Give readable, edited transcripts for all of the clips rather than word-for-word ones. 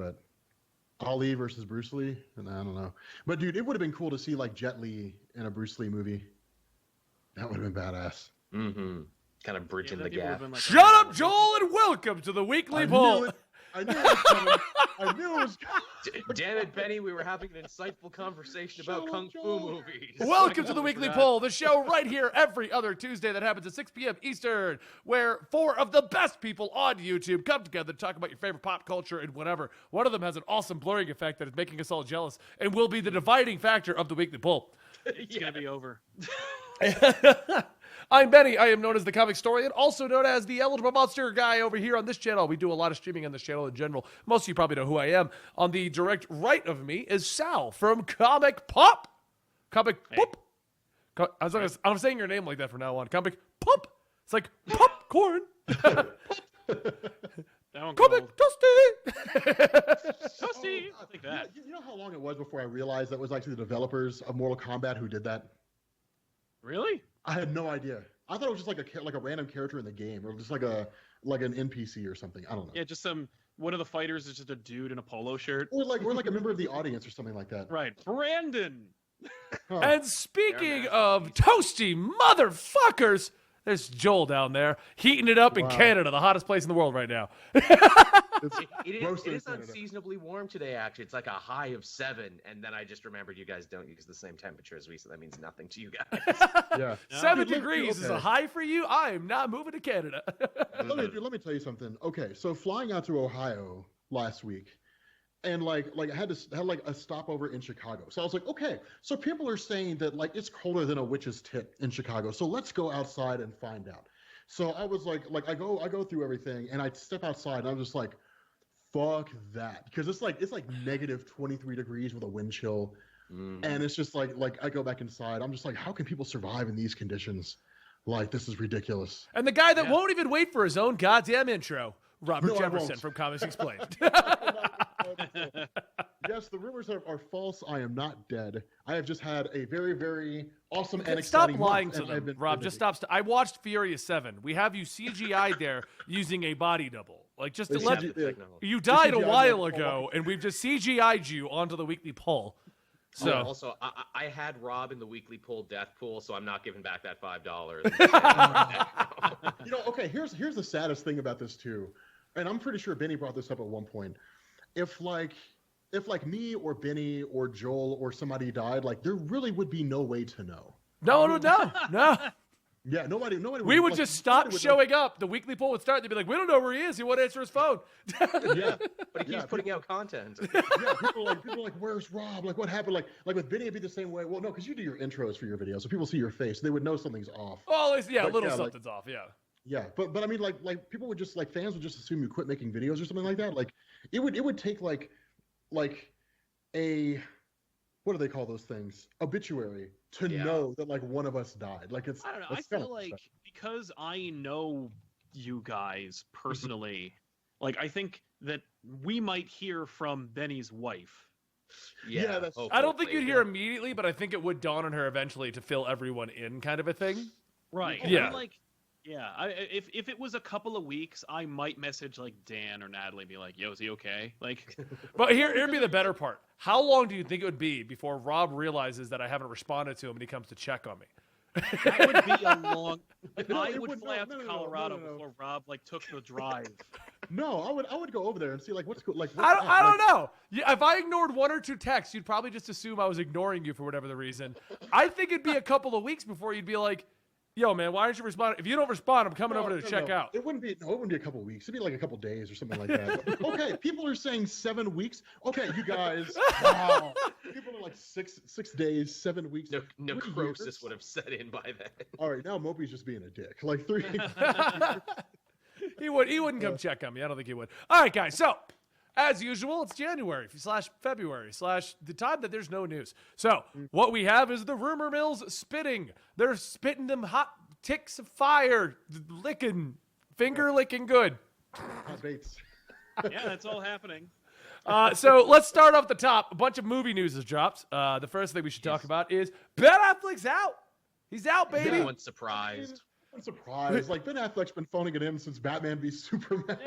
but Ali versus Bruce Lee, and I don't know. But dude, it would have been cool to see like Jet Li in a Bruce Lee movie. That would have been badass. Mm-hmm. Kind of bridging the gap. Like Shut up, Joel, and welcome to the weekly poll. I knew it was coming. I knew it was coming. Damn it, Benny, we were having an insightful conversation about Kung Fu movies. Welcome to the Weekly Poll, the show right here every other Tuesday that happens at 6 p.m. Eastern, where 4 of the best people on YouTube come together to talk about your favorite pop culture and whatever. One of them has an awesome blurring effect that is making us all jealous and will be the dividing factor of the Weekly Poll. It's going to be over. I'm Benny. I am known as the comic historian, also known as the eligible monster guy over here on this channel. We do a lot of streaming on this channel in general. Most of you probably know who I am. On the direct right of me is Sal from Comic Pop. Comic Pop. As long as I'm saying your name like that from now on. Comic Pop. It's like popcorn. Comic Toasty. Toasty. I think that. You know how long it was before I realized that was actually the developers of Mortal Kombat who did that? Really? I had no idea. I thought it was just like a random character in the game, or just like an NPC or something. I don't know. Yeah, just one of the fighters is just a dude in a polo shirt. Or like a member of the audience or something like that. Right, Brandon. And speaking of toasty motherfuckers, there's Joel down there heating it up in Canada, the hottest place in the world right now. It is unseasonably warm today, actually. It's like a high of 7, and then I just remembered you guys don't use the same temperature as we, so that means nothing to you guys. Yeah. 7 degrees is a high for you? I am not moving to Canada. let me tell you something. Okay, so flying out to Ohio last week, and I had a stopover in Chicago. So I was like, okay, so people are saying that like it's colder than a witch's tit in Chicago. So let's go outside and find out. So I was like I go through everything, and I step outside, and I'm just like, fuck that, because it's like negative 23 degrees with a wind chill, and it's just like I go back inside. I'm just like, how can people survive in these conditions? Like, this is ridiculous. And the guy that won't even wait for his own goddamn intro, Robert Jefferson from Comics Explained. Yes, the rumors are false. I am not dead. I have just had a very, very awesome and Stop exciting lying month, to and I've them, been Rob. busy. Just stop. I watched Furious 7. We have you CGI'd there using a body double. Like, just to let you died a while ago, and we've just CGI'd you onto the weekly poll. So also, I had Rob in the weekly poll death pool, so I'm not giving back that $5. Okay, here's the saddest thing about this too, and I'm pretty sure Benny brought this up at one point. If me or Benny or Joel or somebody died, like, there really would be no way to know. No. Yeah, nobody. We would just stop showing up. The weekly poll would start. They'd be like, "We don't know where he is. He won't answer his phone." Yeah, but he keeps putting out content. Yeah, people are like, "Where's Rob? Like, what happened?" Like with Benny, it'd be the same way. Well, no, because you do your intros for your videos, so people see your face. They would know something's off. Well, something's off. Yeah. Yeah, but I mean, like people would just fans would just assume you quit making videos or something like that. Like, it would take like a, what do they call those things? Obituary to know that like one of us died. Like, it's, I don't know. I feel like because I know you guys personally, like, I think that we might hear from Benny's wife. Yeah, that's. I don't think you'd hear immediately, but I think it would dawn on her eventually to fill everyone in, kind of a thing. Right. Yeah. I mean, if it was a couple of weeks, I might message like Dan or Natalie and be like, "Yo, is he okay?" Like, but here'd be the better part. How long do you think it would be before Rob realizes that I haven't responded to him and he comes to check on me? That would be a long. I would fly out to Colorado before Rob took the drive. No, I would go over there and see what's cool. I don't know. If I ignored 1 or 2 texts, you'd probably just assume I was ignoring you for whatever the reason. I think it'd be a couple of weeks before you'd be like, "Yo, man, why aren't you responding? If you don't respond, I'm coming over to check out." It wouldn't be a couple of weeks. It'd be like a couple of days or something like that. Okay, people are saying 7 weeks. Okay, you guys. Wow. People are like 6 days, 7 weeks. Necrosis would have set in by then. All right, now Moby's just being a dick. Like 3. He wouldn't come check on me. I don't think he would. All right, guys. So, as usual, it's January / February / the time that there's no news. So, what we have is the rumor mills spitting. They're spitting them hot ticks of fire, finger licking good. Hot baits. Yeah, that's all happening. So let's start off the top. A bunch of movie news has dropped. The first thing we should talk about is Ben Affleck's out. He's out, baby. Everyone's surprised. I'm surprised. Like Ben Affleck's been phoning it in since Batman v Superman.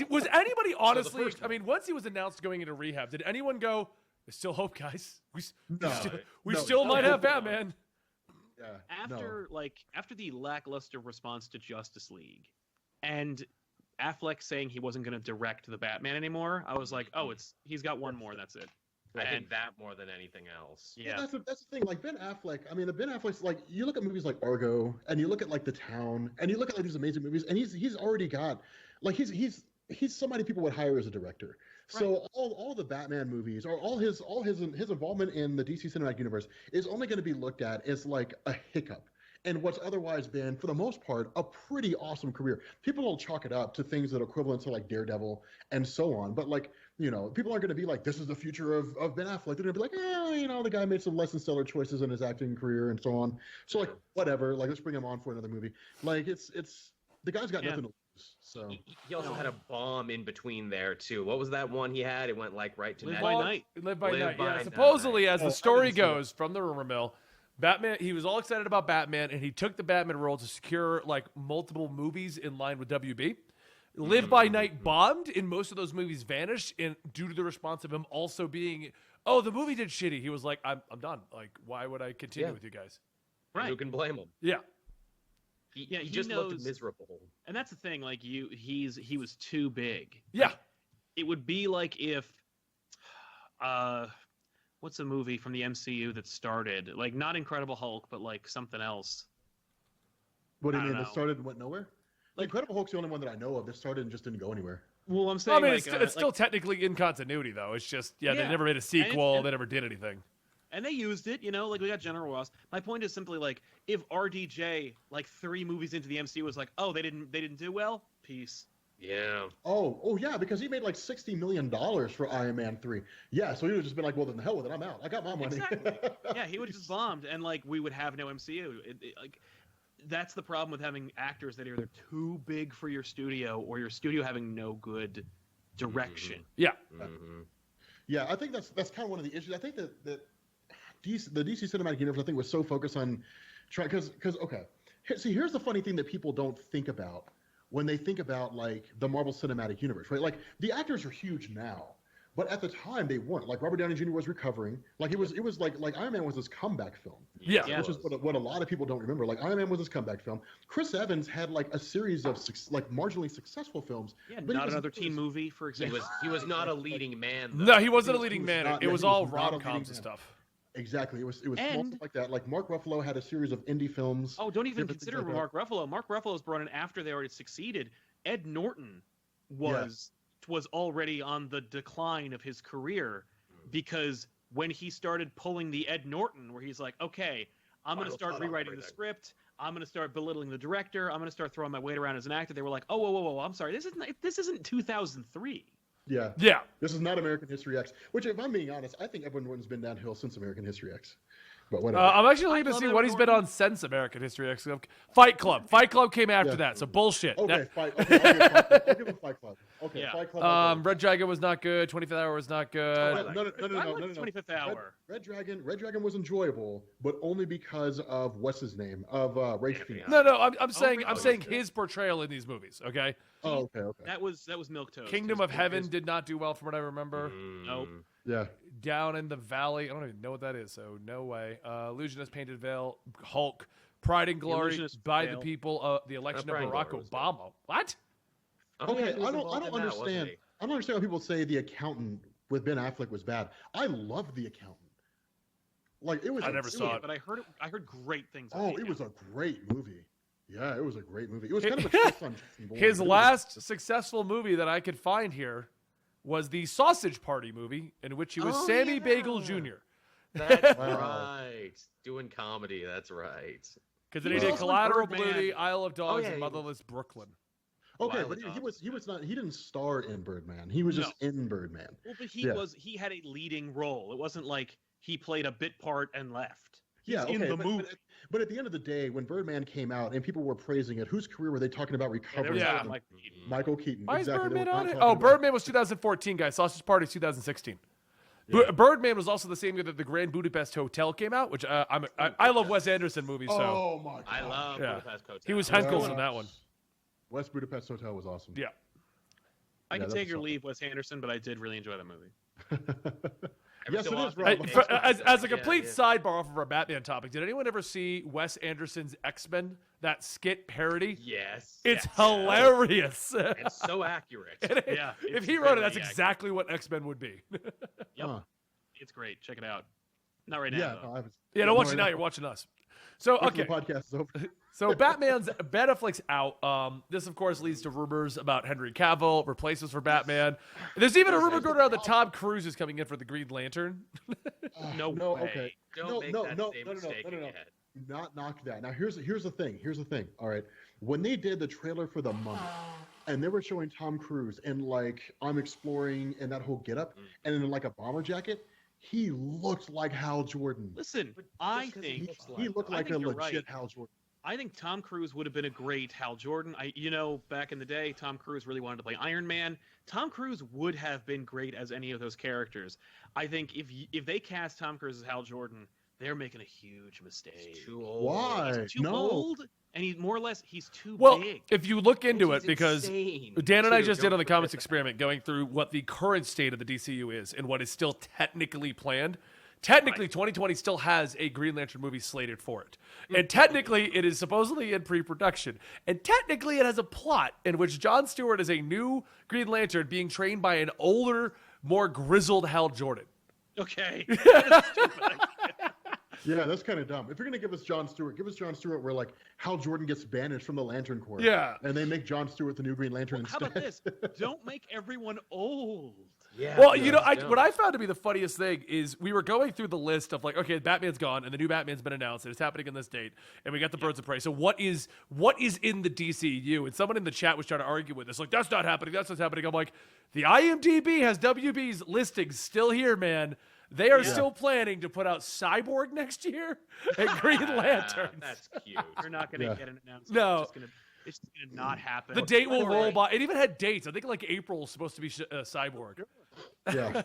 Was anybody honestly? I mean, once he was announced going into rehab, did anyone go? There's still hope, guys. We still might have Batman. Yeah. After the lackluster response to Justice League, and Affleck saying he wasn't going to direct the Batman anymore, I was like, oh, he's got one more. That's it. I think that more than anything else. Yeah, that's the thing. Like Ben Affleck, I mean, the Ben Affleck's like, you look at movies like Argo, and you look at like The Town, and you look at like these amazing movies, and he's already got, like, he's somebody people would hire as a director. Right. So all the Batman movies, or all his involvement in the DC Cinematic Universe is only going to be looked at as like a hiccup. And what's otherwise been, for the most part, a pretty awesome career. People will chalk it up to things that are equivalent to like Daredevil and so on. But like, you know, people aren't going to be like, this is the future of Ben Affleck. They're going to be like, you know, the guy made some less than stellar choices in his acting career and so on. So like, whatever, like let's bring him on for another movie. Like it's the guy's got nothing to lose. So he also had a bomb in between there too. What was that one he had? It went like right to Live by Night. Live by Night. Yeah, supposedly, as the story goes from the rumor mill, Batman, he was all excited about Batman, and he took the Batman role to secure like multiple movies in line with WB. Live by Night bombed, and most of those movies vanished, and due to the response of him also being, oh, the movie did shitty. He was like, I'm done. Like, why would I continue with you guys? Right. Who can blame him? Yeah. He just looked miserable. And that's the thing. Like he was too big. Yeah. Like, it would be like if, what's a movie from the MCU that started like not Incredible Hulk, but like something else? What do you mean? That started and went nowhere? Like Incredible Hulk's the only one that I know of that started and just didn't go anywhere. Well, I'm saying, I mean, it's still technically in continuity though. It's just they never made a sequel. They never did anything. And they used it, you know, like we got General Ross. My point is simply like if RDJ like 3 movies into the MCU was like, oh, they didn't do well, peace. Yeah. Oh yeah, because he made like $60 million for Iron Man 3. Yeah, so he would have just been like, well, then the hell with it, I'm out. I got my money. Exactly. Yeah, he would have just bombed, and like we would have no MCU. Like that's the problem with having actors that are either too big for your studio or your studio having no good direction. Mm-hmm. Yeah. Mm-hmm. Yeah, I think that's kind of one of the issues. I think that the DC Cinematic Universe, I think, was so focused on trying because okay, see, here's the funny thing that people don't think about when they think about like the Marvel Cinematic Universe, right? Like the actors are huge now, but at the time they weren't. Like Robert Downey Jr. was recovering. Like it was like Iron Man was his comeback film. Yeah. Which is what a lot of people don't remember. Like Iron Man was his comeback film. Chris Evans had like a series of like marginally successful films. Yeah, but not another teen movie, for example. He was not a leading man, though. No, he wasn't a leading man. It was all rom-coms and stuff. Exactly. It was small stuff like that. Like Mark Ruffalo had a series of indie films. Oh, don't even consider Mark Ruffalo. Mark Ruffalo was brought in after they already succeeded. Ed Norton was already on the decline of his career because when he started pulling the Ed Norton, where he's like, okay, I'm going to start rewriting the script. I'm going to start belittling the director. I'm going to start throwing my weight around as an actor. They were like, oh, whoa, I'm sorry. This isn't 2003. Yeah. Yeah. This is not American History X, which, if I'm being honest, I think Edward Norton's been downhill since American History X. But whatever. I'm actually looking to see what he's been on since American History X. Fight Club. Fight Club came after that, so bullshit. Okay, I'll give him Fight Club. Okay, yeah. Fight Club. Red Dragon was not good. 25th Hour was not good. No. 25th Hour. Red Dragon was enjoyable, but only because of what's his name of Ray Fiennes. No. I'm saying his portrayal in these movies. Okay. Oh, okay. That was Milquetoast. Kingdom of Heaven did not do well, from what I remember. Nope. Yeah. Down in the Valley. I don't even know what that is, so no way. Illusionist, Painted Veil, Hulk, Pride and Glory, By the People, the election of Barack Obama. What? Okay, I don't understand. I don't understand why people say The Accountant with Ben Affleck was bad. I love The Accountant. Like it was. I never saw it, but I heard great things. Oh, it was a great movie. Yeah, it was a great movie. It was kind of a twist on Jason Bourne. His last successful movie that I could find here was the Sausage Party movie, in which he was Sammy Bagel Jr. That's right. Doing comedy, that's right. Because then he did Collateral Beauty, Isle of Dogs, and Motherless Brooklyn. Okay, but he was not. He didn't star in Birdman. He was just in Birdman. Well, but he had a leading role. It wasn't like he played a bit part and left. He's in the movie. But at the end of the day, when Birdman came out and people were praising it, whose career were they talking about recovering? Yeah. Michael Keaton. Why is Birdman on it? Oh, Birdman was 2014, guys. Sausage Party 2016. Yeah. Birdman was also the same year that the Grand Budapest Hotel came out, which I love Wes Anderson movies. So Oh my god. I love Budapest Hotel. he was Henkels in that one. West Budapest Hotel was awesome. Yeah. I can that take was or leave Wes Anderson, but I did really enjoy that movie. Yes, so it is, often- Rob. As a complete yeah. sidebar off of our Batman topic, did anyone ever see Wes Anderson's X-Men, that skit parody? Yes. It's yes. hilarious. And so accurate. Yeah, if it's he wrote it, really that's accurate. exactly what X-Men would be. Yep. Huh. It's great. Check it out. Not right now. Yeah, though. no, I haven't. Yeah, don't watch it now. You're watching us. So Wait okay, till the podcast is over. so Batman's Ben Affleck's out. This of course leads to rumors about Henry Cavill replacements for Batman. There's even a rumor going around that Tom Cruise is coming in for the Green Lantern. No no, way. okay. Don't make that same mistake no. again. Do not knock that. Now here's the thing. All right, when they did the trailer for The Mummy, and they were showing Tom Cruise in like I'm Exploring and that whole getup, and in like a bomber jacket, he looked like Hal Jordan. Listen, But I just 'cause think He looked I like a think you're legit right. Hal Jordan. I think Tom Cruise would have been a great Hal Jordan. Back in the day, Tom Cruise really wanted to play Iron Man. Tom Cruise would have been great as any of those characters. I think if they cast Tom Cruise as Hal Jordan, they're making a huge mistake. He's too old. Why? He's too No. old, and he's too Well, big. if you look into He's it, because insane, Dan and I too. just did Don't on the forget Comics that. Experiment, going through what the current state of the DCU is and what is still technically planned. Technically, 2020 still has a Green Lantern movie slated for it. And technically, it is supposedly in pre-production. And technically, it has a plot in which Jon Stewart is a new Green Lantern being trained by an older, more grizzled Hal Jordan. Okay. Yeah, that's kind of dumb. If you're gonna give us Jon Stewart, give us Jon Stewart where like Hal Jordan gets banished from the Lantern Corps. Yeah. And they make Jon Stewart the new Green Lantern How instead. about this? Don't make everyone old. Yeah. Well, yeah, what I found to be the funniest thing is we were going through the list of like, okay, Batman's gone and the new Batman's been announced and it's happening on this date, and we got the Birds of Prey. So what is in the DCU? And someone in the chat was trying to argue with this, like that's not happening, that's what's happening. I'm like, the IMDb has WB's listings still here, man. They are still planning to put out Cyborg next year and Green Lantern. That's cute. You're not going to Yeah. get an announcement. No. It's just going to not happen. The date will By the roll way- by. It even had dates. I think like April is supposed to be Cyborg. Yeah.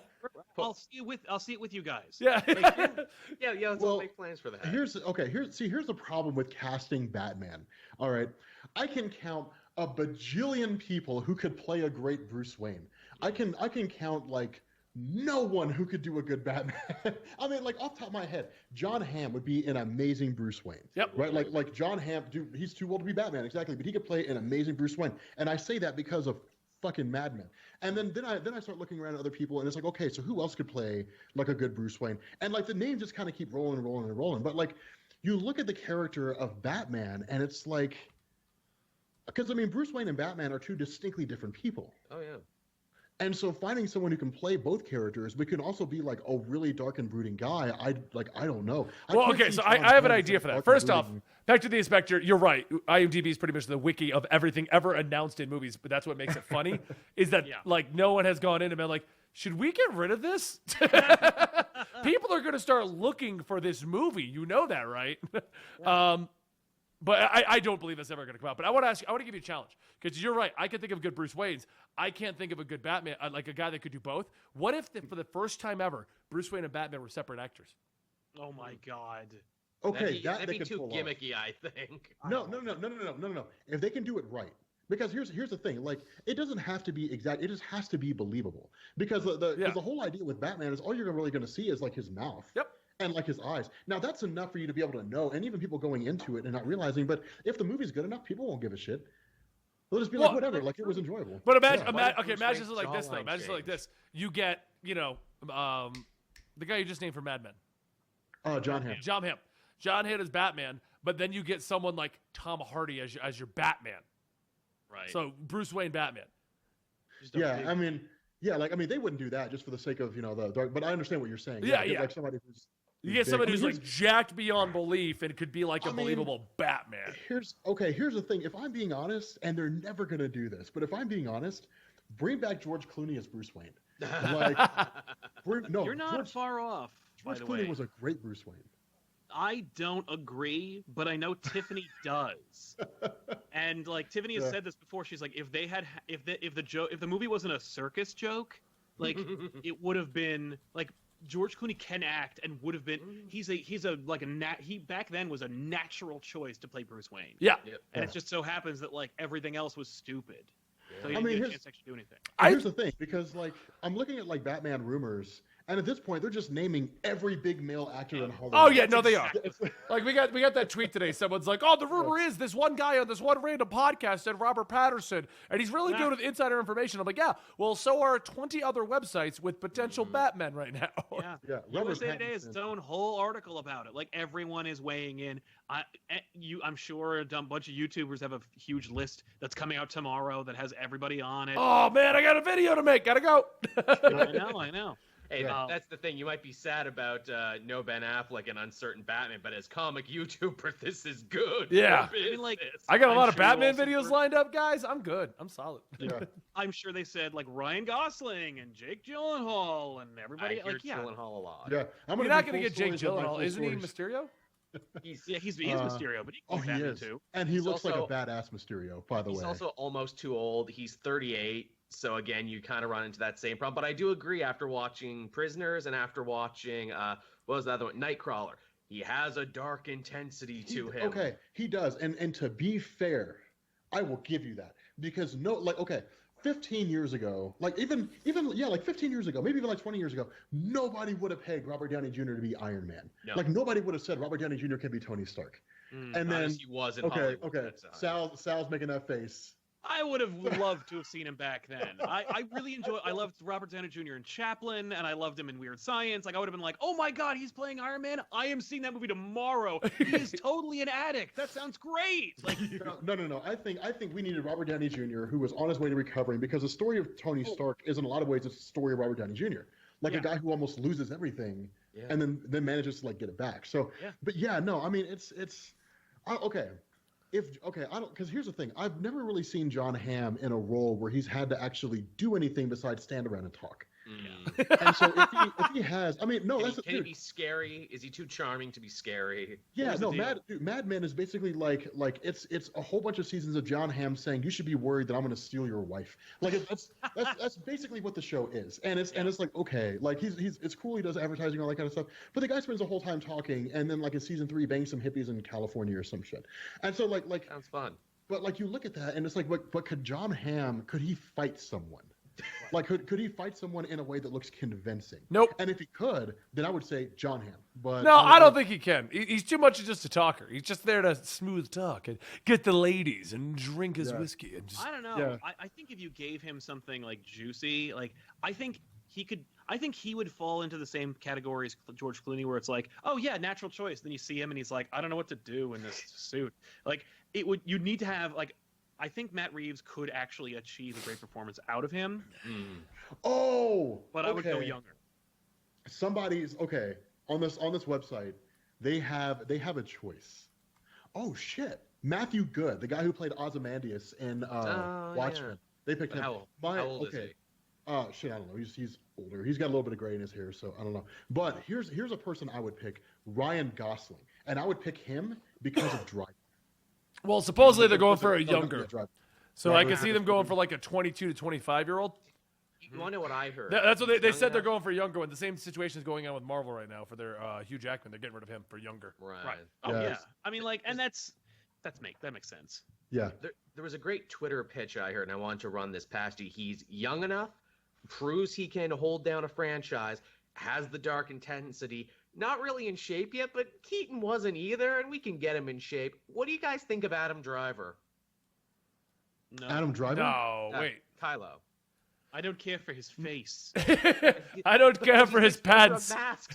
I'll see it with you guys. Yeah. Yeah, let's Well, all make plans for that. Here's the problem with casting Batman. All right, I can count a bajillion people who could play a great Bruce Wayne. I can count like no one who could do a good Batman. I mean, like off the top of my head, John Hamm would be an amazing Bruce Wayne. Yep. Right, like John Hamm, dude, he's too old to be Batman, exactly, but he could play an amazing Bruce Wayne. And I say that because of fucking Mad Men. And then I start looking around at other people, and it's like, okay, so who else could play like a good Bruce Wayne? And like the names just kind of keep rolling. But like, you look at the character of Batman, and it's like, because I mean, Bruce Wayne and Batman are two distinctly different people. Oh yeah. And so finding someone who can play both characters, but can also be like a really dark and brooding guy, I don't know. Well, okay, so I have an idea for that. First off, back to the Inspector, you're right. IMDb is pretty much the wiki of everything ever announced in movies, but that's what makes it funny, is that like no one has gone in and been like, should we get rid of this? People are going to start looking for this movie. You know that, right? But I don't believe that's ever going to come out. But I want to give you a challenge, because you're right. I can think of good Bruce Waynes. I can't think of a good Batman, like a guy that could do both. What if, for the first time ever, Bruce Wayne and Batman were separate actors? Oh my God. Okay, that'd they be could too pull off. gimmicky, I think. No. If they can do it right, because here's the thing. Like, it doesn't have to be exact. It just has to be believable. Because the whole idea with Batman is all you're really going to see is like his mouth. Yep. And like his eyes. Now that's enough for you to be able to know, and even people going into it and not realizing. But if the movie's good enough, people won't give a shit. They'll just be like, whatever. Like, it was enjoyable. But imagine, Yeah. imagine it like this though. jawline Imagine it like change. this. You get, the guy you just named for Mad Men, John Hamm. John Hamm. John Hamm is Batman, but then you get someone like Tom Hardy as your Batman. Right. So Bruce Wayne Batman. Just a Yeah, big- I mean, they wouldn't do that just for the sake of the dark. But I understand what you're saying. Yeah, get, yeah. Like somebody who's You get big. somebody I mean, who's like jacked beyond belief and could be like a I mean, believable Batman. Here's the thing. If I'm being honest, and they're never gonna do this, but if I'm being honest, bring back George Clooney as Bruce Wayne. Like, You're not George, far off. By George the Clooney way, was a great Bruce Wayne. I don't agree, but I know Tiffany does. And like Tiffany has Yeah. said this before. She's like, if the movie wasn't a circus joke, like it would have been like George Clooney can act and would have been. He back then was a natural choice to play Bruce Wayne. Yeah. And it just so happens that like everything else was stupid. Yeah. So he didn't get a chance to actually do anything. Here's the thing, because like I'm looking at like Batman rumors, and at this point they're just naming every big male actor in Hollywood. Oh yeah, no, they are. Like we got that tweet today. Someone's like, "Oh, the rumor is this one guy on this one random podcast said Robert Pattinson, and he's really good with insider information." I'm like, "Yeah, well, so are 20 other websites with potential Batmen right now." Yeah. USA Today has its own whole article about it. Like everyone is weighing in. I'm sure a bunch of YouTubers have a huge list that's coming out tomorrow that has everybody on it. Oh man, I got a video to make. Gotta go. I know. Hey, that's the thing. You might be sad about no Ben Affleck and uncertain Batman, but as comic YouTuber, this is good. Yeah. I mean, like, I got a lot of Batman videos lined up, guys. I'm good. I'm solid. Yeah. I'm sure they said like Ryan Gosling and Jake Gyllenhaal and everybody. I hear Gyllenhaal a lot. Yeah, You're not going to get Jake Gyllenhaal, isn't he? Mysterio. He's Mysterio, but he is too. And he looks like a badass Mysterio, by the way. He's also almost too old. He's 38. So again, you kind of run into that same problem. But I do agree, after watching Prisoners and after watching what was the other one, Nightcrawler, he has a dark intensity to him. Okay, he does. And to be fair, I will give you that, because 15 years ago, like even 15 years ago, maybe even like 20 years ago, nobody would have pegged Robert Downey Jr. to be Iron Man. No. Like nobody would have said Robert Downey Jr. can be Tony Stark. And then he was in Hollywood. Okay. Sal's making that face. I would have loved to have seen him back then. I really enjoyed. I loved Robert Downey Jr. in Chaplin, and I loved him in Weird Science. Like I would have been like, "Oh my God, he's playing Iron Man! I am seeing that movie tomorrow. He is totally an addict. That sounds great." Like, no. I think we needed Robert Downey Jr., who was on his way to recovering, because the story of Tony Stark is in a lot of ways it's the story of Robert Downey Jr. Like a guy who almost loses everything and then manages to like get it back. So, but I mean, okay. Because here's the thing. I've never really seen John Hamm in a role where he's had to actually do anything besides stand around and talk. And so if he has, I mean, no, can he be scary? Is he too charming to be scary? Yeah, no, Mad Men is basically like it's a whole bunch of seasons of John Hamm saying you should be worried that I'm going to steal your wife. Like that's basically what the show is, and it's like, okay, like he's it's cool, he does advertising, all that kind of stuff, but the guy spends the whole time talking, and then like in season 3 bangs some hippies in California or some shit, and so like sounds fun. But like you look at that and it's like, but could John Hamm, could he fight someone? Like, could he fight someone in a way that looks convincing? Nope. And if he could, then I would say John Hamm. But no, I don't think he can. He's too much of just a talker. He's just there to smooth talk and get the ladies and drink his whiskey. And just, I don't know. Yeah. I think if you gave him something like juicy, like I think he would fall into the same category as George Clooney, where it's like, oh yeah, natural choice. Then you see him and he's like, I don't know what to do in this suit. Like you'd need to have like. I think Matt Reeves could actually achieve a great performance out of him. Oh, but I would go younger. Somebody's on this website. They have a choice. Oh shit, Matthew Good, the guy who played Ozymandias in Watchmen. Yeah. They picked him. How old is he? Shit, I don't know. He's older. He's got a little bit of gray in his hair, so I don't know. But here's a person I would pick: Ryan Gosling, and I would pick him because of Drive. Well, supposedly they're going for a younger. So I can see them going for like a 22 to 25-year-old. You want to know what I heard? That's what they said. They're going for younger one. The same situation is going on with Marvel right now for their Hugh Jackman. They're getting rid of him for younger. Right. Oh yeah. I mean, like, and that makes sense. Yeah. There was a great Twitter pitch I heard, and I wanted to run this past you. He's young enough, proves he can hold down a franchise, has the dark intensity. Not really in shape yet, but Keaton wasn't either, and we can get him in shape. What do you guys think of Adam Driver? No. Adam Driver? No, wait. Kylo. I don't care for his face. I don't care for his pants.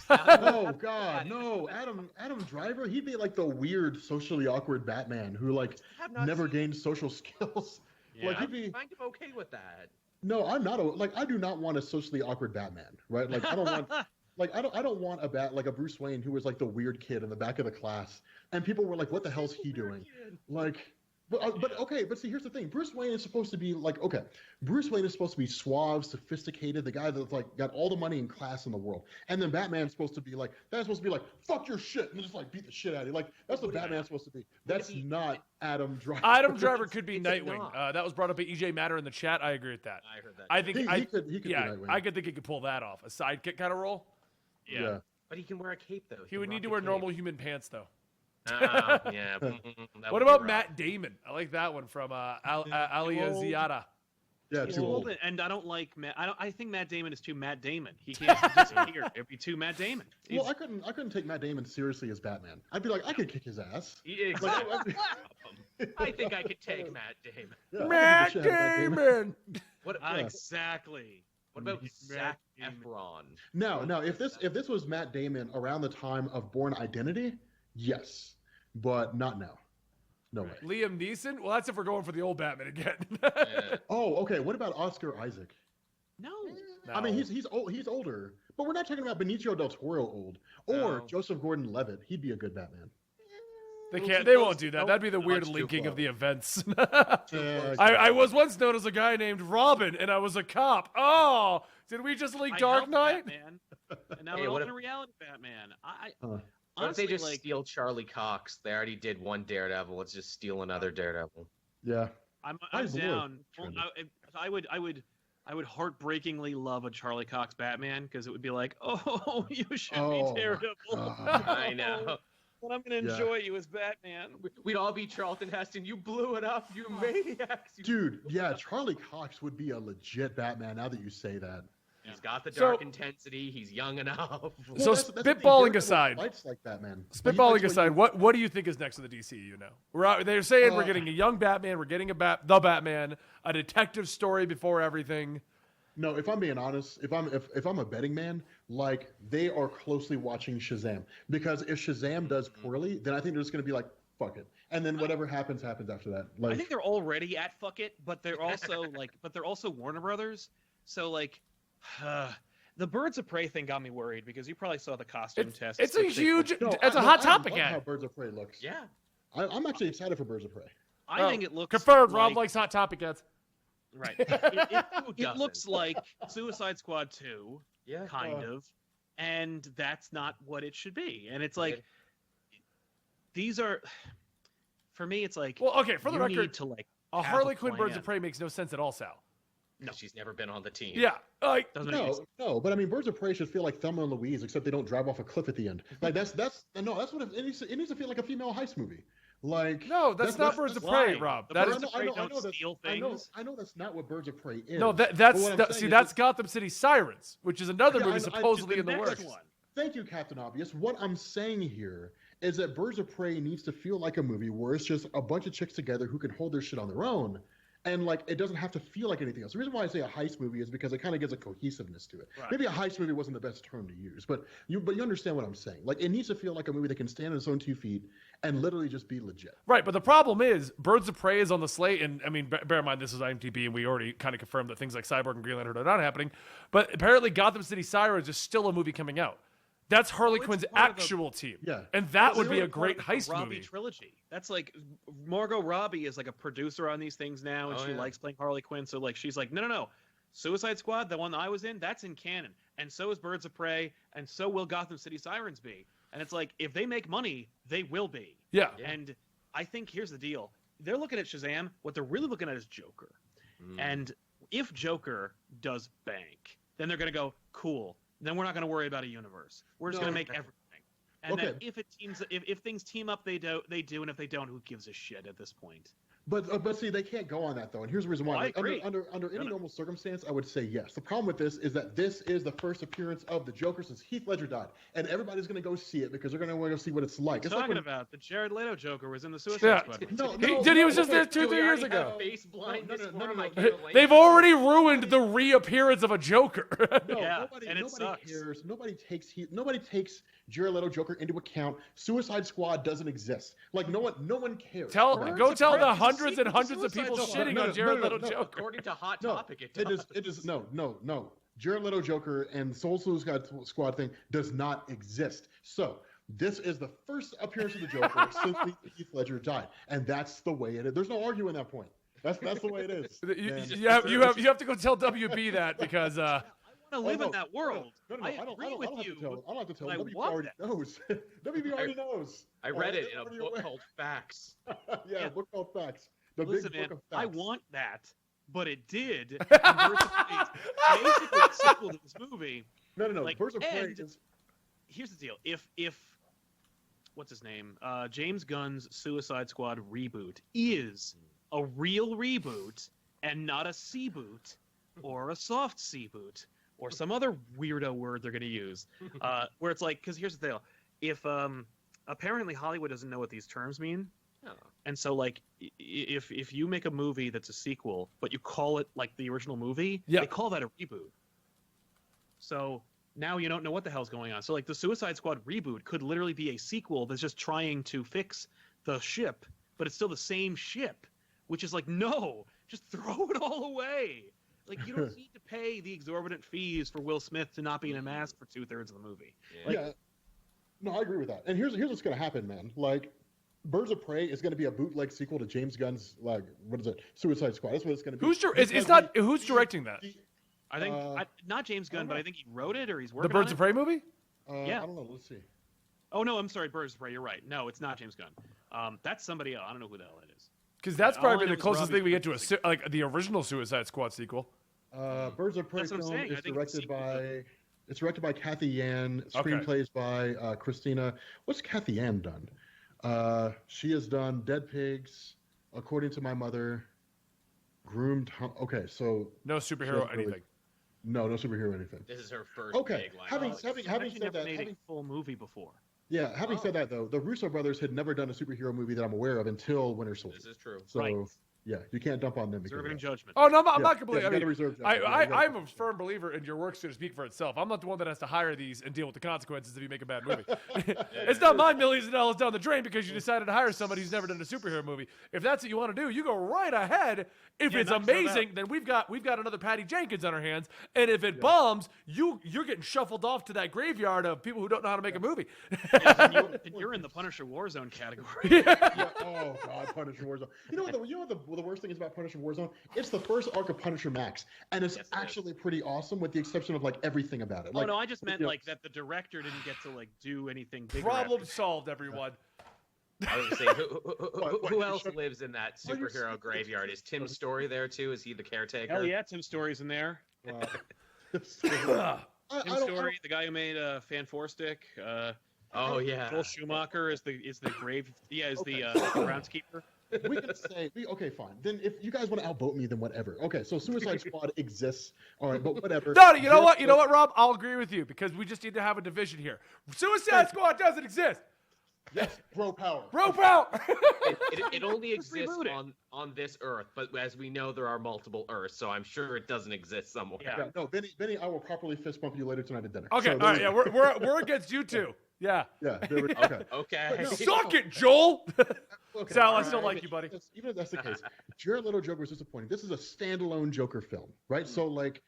Oh God, no! Adam Driver. He'd be like the weird, socially awkward Batman who like never gained social skills. Yeah. Like he'd be kind of okay with that. No, I'm not. I do not want a socially awkward Batman. Right? Like I don't want. Like I don't want a Bruce Wayne who was like the weird kid in the back of the class, and people were like, "What the hell's he doing?" Like, but see, here's the thing: Bruce Wayne is supposed to be Bruce Wayne is supposed to be suave, sophisticated, the guy that's like got all the money and class in the world, and then Batman's supposed to be like fuck your shit and just like beat the shit out of you. Like that's what Batman's supposed to be. That's not Adam Driver. Adam Driver could be Nightwing. That was brought up by EJ Matter in the chat. I agree with that. I heard that. I think he could be Nightwing. I could think he could pull that off. A sidekick kind of role. Yeah. But he can wear a cape though. He would need to wear normal human pants though. Yeah. What about Matt Damon? I like that one from Alia Ziada. Yeah, He's too old, old. and I don't like Matt. I think Matt Damon is too Matt Damon. He can't disappear. It'd be too Matt Damon. Well, I couldn't take Matt Damon seriously as Batman. I'd be like, I could kick his ass. Exactly. I think I could take Matt Damon. Yeah, Matt I could beat the shit out of Damon. What Exactly. What about Zac Damon. Efron? Now, if this was Matt Damon around the time of Bourne Identity, yes, but not now. No way. Liam Neeson? Well, that's if we're going for the old Batman again. Oh, okay. What about Oscar Isaac? No. I mean, he's older, but we're not talking about Benicio del Toro old or No. Joseph Gordon-Levitt. He'd be a good Batman. They can't. They won't do that. That'd be the weird Much too linking of close. the events. Yeah, I was once known as a guy named Robin, and I was a cop. Oh, did we just link I Dark helped Knight? Batman, and now Hey, we're what all in if- a reality Batman. What if Honestly, they just like, steal Charlie Cox? They already did one Daredevil. Let's just steal another Daredevil. yeah. I'm Nice lord, down. Well, Trent. I would heartbreakingly love a Charlie Cox Batman because it would be like, oh, you should Oh, be Daredevil. God. I know. But I'm gonna Yeah. enjoy you as Batman. We'd all be Charlton Heston. You blew it up, you maniacs. You... Dude, yeah, Charlie Cox would be a legit Batman now that you say that. He's got the So- dark intensity. He's young enough. So that's the thing, spitballing Daredevil aside- fights like Batman. Spitballing That's aside, what do you think is next in the DCU now? They're saying we're getting a young Batman, we're getting the Batman, a detective story before everything. No, if I'm being honest, if I'm a betting man, like they are closely watching Shazam, because if Shazam does poorly, then I think they're just gonna be like, fuck it, and then whatever happens after that. Like, I think they're already at fuck it, but they're also they're also Warner Brothers. So like, the Birds of Prey thing got me worried because you probably saw the costume test. It's a which they- huge. no, It's a I hot love topic. how Birds of Prey looks. Yeah. I'm actually excited for Birds of Prey. I think it looks Confirmed. like, Rob likes hot topic ads. right. Who It looks doesn't? like Suicide Squad 2, Yeah. kind of, and that's not what it should be. And it's like, these are, for me, it's like, Well, okay, for the you record, need to like a have Harley Quinn Birds plan. of Prey makes no sense at all, Sal. No, she's never been on the team. Yeah, like Doesn't make sense. No, but I mean, Birds of Prey should feel like Thelma and Louise, except they don't drive off a cliff at the end. Like that's what it needs. It needs to feel like a female heist movie. Like no, that's not Birds of Prey, why. Rob. The That Birds is of Prey don't that- steal things. I know that's not what Birds of Prey is. no. But That's what I'm saying see, is that's that- Gotham City Sirens, which is another Yeah, movie I- supposedly the in the next works. one. Thank you, Captain Obvious. What I'm saying here is that Birds of Prey needs to feel like a movie where it's just a bunch of chicks together who can hold their shit on their own. And like it doesn't have to feel like anything else. The reason why I say a heist movie is because it kind of gives a cohesiveness to it. Right. Maybe a heist movie wasn't the best term to use, but you understand what I'm saying. Like it needs to feel like a movie that can stand on its own 2 feet and literally just be legit. Right, but the problem is Birds of Prey is on the slate, and I mean, bear in mind this is IMDb, and we already kind of confirmed that things like Cyborg and Green Lantern are not happening. But apparently, Gotham City Sirens is still a movie coming out. That's Harley it's Quinn's part of the- actual team. Yeah. And that It's would be really a great part of the heist Robbie movie. trilogy. That's like Margot Robbie is like a producer on these things now, and Oh, she yeah. likes playing Harley Quinn. So like she's like, no. Suicide Squad, the one I was in, that's in canon, and so is Birds of Prey, and so will Gotham City Sirens be. And it's like if they make money, they will be. Yeah. Yeah. And I think here's the deal: they're looking at Shazam. What they're really looking at is Joker. And if Joker does bank, then they're gonna go cool. Then we're not gonna worry about a universe. We're just No. gonna make everything. And Okay. then if things team up, they do, and if they don't, who gives a shit at this point? But see, they can't go on that though, and here's the reason why. Well, I Like, agree. under any No. normal circumstance, I would say yes. The problem with this is that this is the first appearance of the Joker since Heath Ledger died, and everybody's going to go see it because they're going to want to see what it's like. It's like Talking when, about the Jared Leto Joker was in the Suicide Yeah. Squad. no, He was just there okay. 2-3 years ago. Face blindness No, for him. no. I can't relate They've to it. already ruined the reappearance of a Joker. No, Yeah, nobody, and it nobody sucks. cares. Nobody takes Jared Leto Joker into account. Suicide Squad doesn't exist. Like no one cares. Go Birds tell of the Prey is a hundreds and sequel to hundreds of Suicide people Squad. shitting No, on no, Jared no, Leto no. Joker. According to Hot No, Topic, it it does. is no. Jared Leto Joker and Suicide Squad thing does not exist. So this is the first appearance of the Joker since Heath Ledger died, and that's the way it is. There's no arguing that point. That's the way it is. Man. You have to go tell WB that because I want to live Oh, in that world. No, I I don't agree with have you. to tell. I don't have to tell. but I WB want already that. knows. WB already knows. I read it in a Already book aware. called Facts. Yeah, Yeah. a book called Facts. The Listen, big man, book of facts. I want that, but it did. And Birds of Prey is basically a sequel to this movie. No. like, Birds of Prey and- is. here's the deal. If what's his name? James Gunn's Suicide Squad reboot is a real reboot and not a C-boot or a soft C-boot or some other weirdo word they're going to use, where it's like, because here's the deal. If apparently Hollywood doesn't know what these terms mean. Oh. And so, like, if you make a movie that's a sequel, but you call it like the original movie, they call that a reboot. So now you don't know what the hell's going on. So, like, the Suicide Squad reboot could literally be a sequel that's just trying to fix the ship, but it's still the same ship, which is like, no, just throw it all away. Like, you don't need to pay the exorbitant fees for Will Smith to not be in a mask for 2/3 of the movie. Yeah. No, I agree with that. And here's what's going to happen, man. Like, Birds of Prey is going to be a bootleg sequel to James Gunn's, like, what is it, Suicide Squad. That's what it's going to be. Who's directing that? I think not James Gunn, but I think he wrote it or he's working The Birds on of Prey movie? Yeah. I don't know. Let's see. Oh no, I'm sorry, Birds of Prey. You're right. No, it's not James Gunn. That's somebody else. I don't know who the hell it is. Because that's All I probably know the is closest Robbie thing we get to like the original Suicide Squad sequel. Birds of Prey That's what I'm film saying. I is think it's directed sequel It's directed by Kathy Yan. Screenplays by Christina. What's Kathy Yan done? She has done Dead Pigs, According to My Mother, Groomed. Okay, so no superhero anything. No superhero anything. This is her first Okay, big line. having said that, made a full movie before. having said that though, the Russo brothers had never done a superhero movie that I'm aware of until Winter Soldier. This is true. So Right. yeah, you can't dump on them. Reserving judgment. Oh no, I'm Yeah, not completely. you I gotta mean, reserve judgment. Yeah, I'm a firm believer in your work's going to speak for itself. I'm not the one that has to hire these and deal with the consequences if you make a bad movie. It's not my millions of dollars down the drain because you decided to hire somebody who's never done a superhero movie. If that's what you want to do, you go right ahead. If it's knock some amazing, then we've got another Patty Jenkins on our hands. And if it bombs, you're getting shuffled off to that graveyard of people who don't know how to make a movie. And you're in the Punisher Warzone category. Yeah, oh God, Punisher Warzone. You know what the worst thing is about Punisher Warzone? It's the first arc of Punisher Max, and it's actually pretty awesome, with the exception of like everything about it. Like, no, I just meant like that the director didn't get to like do anything bigger. Problem solved, everyone. I was going to say, who else lives in that superhero graveyard? Is Tim Story there too? Is he the caretaker? Hell yeah, Tim Story's in there. Tim Story, the guy who made Fan Four Stick. Oh yeah. Joel Schumacher is the grave. Yeah, is the groundskeeper. We can say, okay, fine. Then if you guys want to outvote me, then whatever. Okay, so Suicide Squad exists. All right, but whatever. No, you know what? You know what, Rob? I'll agree with you because we just need to have a division here. Suicide Squad doesn't exist. Yes, bro power. Bro power. It only exists on this Earth, but as we know, there are multiple Earths, so I'm sure it doesn't exist somewhere. Yeah, no, Benny, I will properly fist bump you later tonight at dinner. Okay, So all right, yeah, we're against you two. Yeah. Yeah, there we go. Okay. Suck it, Joel. Okay, Sal, I all still right. like you, buddy. Even if that's the case, Jared Leto Joker was disappointing. This is a standalone Joker film, right? So like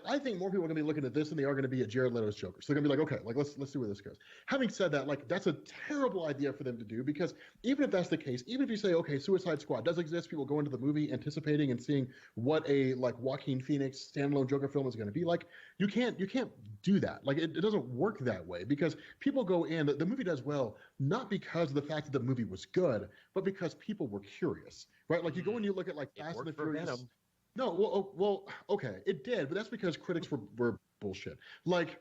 I think more people are gonna be looking at this than they are gonna be at Jared Leto's Joker. So they're gonna be like, okay, like let's see where this goes. Having said that, like that's a terrible idea for them to do, because even if that's the case, even if you say, okay, Suicide Squad does exist, people go into the movie anticipating and seeing what a like Joaquin Phoenix standalone Joker film is gonna be like, you can't do that. Like it doesn't work that way, because people go in, the movie does well not because of the fact that the movie was good, but because people were curious, right? Like you go and you look at like Fast and the Furious. No, well, okay, it did, but that's because critics were bullshit. Like,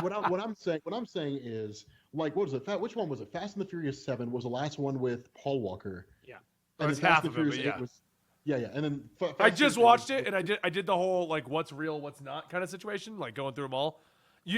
what I'm saying is, like, what was it? Which one was it? Fast and the Furious 7 was the last one with Paul Walker. Yeah, and it's then half Fast and of it, Furious but 8 was. Yeah, and then I just watched it, and I did the whole like what's real, what's not kind of situation, like going through them all.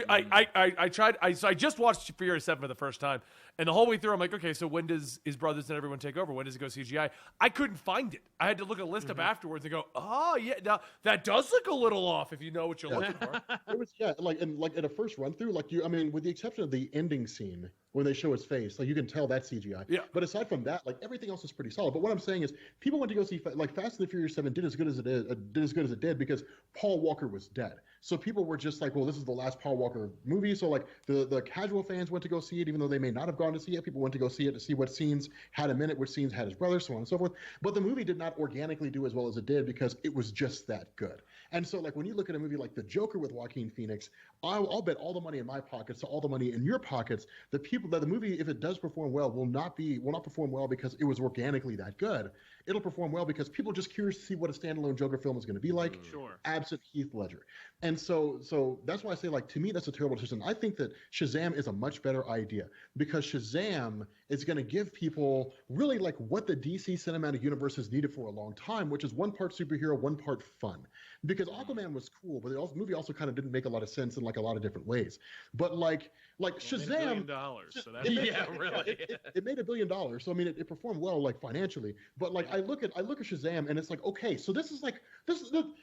I tried. So I just watched Furious 7 for the first time, and the whole way through, I'm like, okay, so when does his brothers and everyone take over? When does it go CGI? I couldn't find it. I had to look a list up afterwards and go, oh yeah, now that does look a little off if you know what you're looking for. It was like at a first run through, with the exception of the ending scene when they show his face, like you can tell that's CGI. Yeah. But aside from that, like everything else is pretty solid. But what I'm saying is, people went to go see like Fast and the Furious 7 did as good as it did because Paul Walker was dead. So people were just like, well, this is the last Paul Walker movie. So like the casual fans went to go see it, even though they may not have gone to see it. People went to go see it to see what scenes had him in it, which scenes had his brother, so on and so forth. But the movie did not organically do as well as it did because it was just that good. And so like when you look at a movie like The Joker with Joaquin Phoenix, I'll bet all the money in my pockets to all the money in your pockets that the movie, if it does perform well, will not perform well because it was organically that good. it'll perform well because people are just curious to see what a standalone Joker film is going to be like, Sure. absent Heath Ledger. And so that's why I say, like, to me, that's a terrible decision. I think that Shazam is a much better idea because Shazam is going to give people really like what the DC cinematic universe has needed for a long time, which is one part superhero, one part fun. Because Aquaman was cool, but the movie also kind of didn't make a lot of sense in like a lot of different ways. But like Shazam, $1 billion, so that's really. it made $1 billion. So I mean, it performed well like financially. But like I look at Shazam and it's like, okay, so this is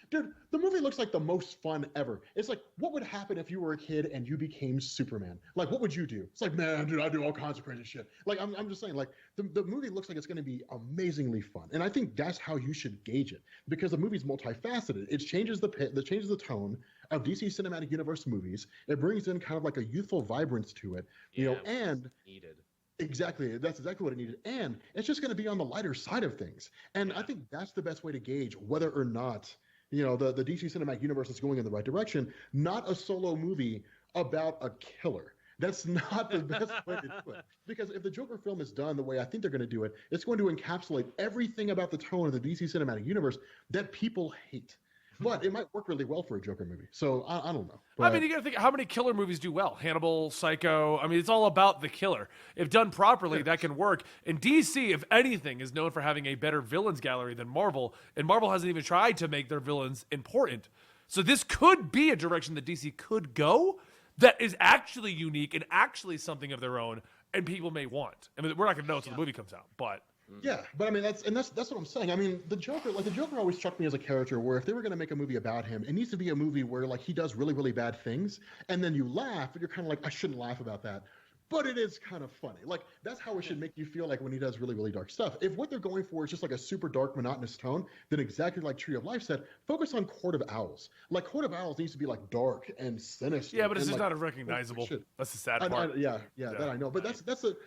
dude, the movie looks like the most fun ever. It's like, what would happen if you were a kid and you became Superman? Like, what would you do? It's like, man, dude, I do all kinds of crazy shit. Like I'm just saying, like the movie looks like it's going to be amazingly fun, and I think that's how you should gauge it because the movie's multifaceted. It changes the tone of DC Cinematic Universe movies. It brings in kind of like a youthful vibrance to it, you know, and needed. Exactly, that's exactly what it needed, and it's just going to be on the lighter side of things. And I think that's the best way to gauge whether or not, you know, the DC Cinematic Universe is going in the right direction. Not a solo movie about a killer. That's not the best way to do it. Because if the Joker film is done the way I think they're going to do it, it's going to encapsulate everything about the tone of the DC Cinematic Universe that people hate. But it might work really well for a Joker movie. So I don't know. But I mean, you got to think, how many killer movies do well? Hannibal, Psycho. I mean, it's all about the killer. If done properly, that can work. And DC, if anything, is known for having a better villains gallery than Marvel. And Marvel hasn't even tried to make their villains important. So this could be a direction that DC could go that is actually unique and actually something of their own, and people may want. I mean, we're not going to know until the movie comes out, but... Yeah, but I mean that's what I'm saying. I mean, the Joker always struck me as a character where if they were going to make a movie about him, it needs to be a movie where like he does really, really bad things, and then you laugh, and you're kind of like, I shouldn't laugh about that. But it is kind of funny. Like, that's how it should make you feel like when he does really, really dark stuff. If what they're going for is just like a super dark, monotonous tone, then exactly like Tree of Life said, focus on Court of Owls. Like, Court of Owls needs to be like dark and sinister. Yeah, but it's just like, not recognizable. That's the sad part. Yeah, that I know. But that's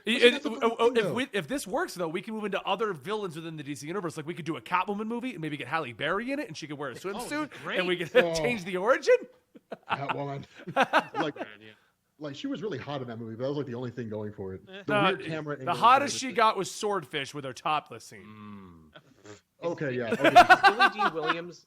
if this works, though, we can move into other villains within the DC universe. Like, we could do a Catwoman movie and maybe get Halle Berry in it, and she could wear a swimsuit, and we could change the origin. Catwoman. Like, she was really hot in that movie, but that was like the only thing going for it. The hottest she got was Swordfish with her topless scene. Okay, yeah.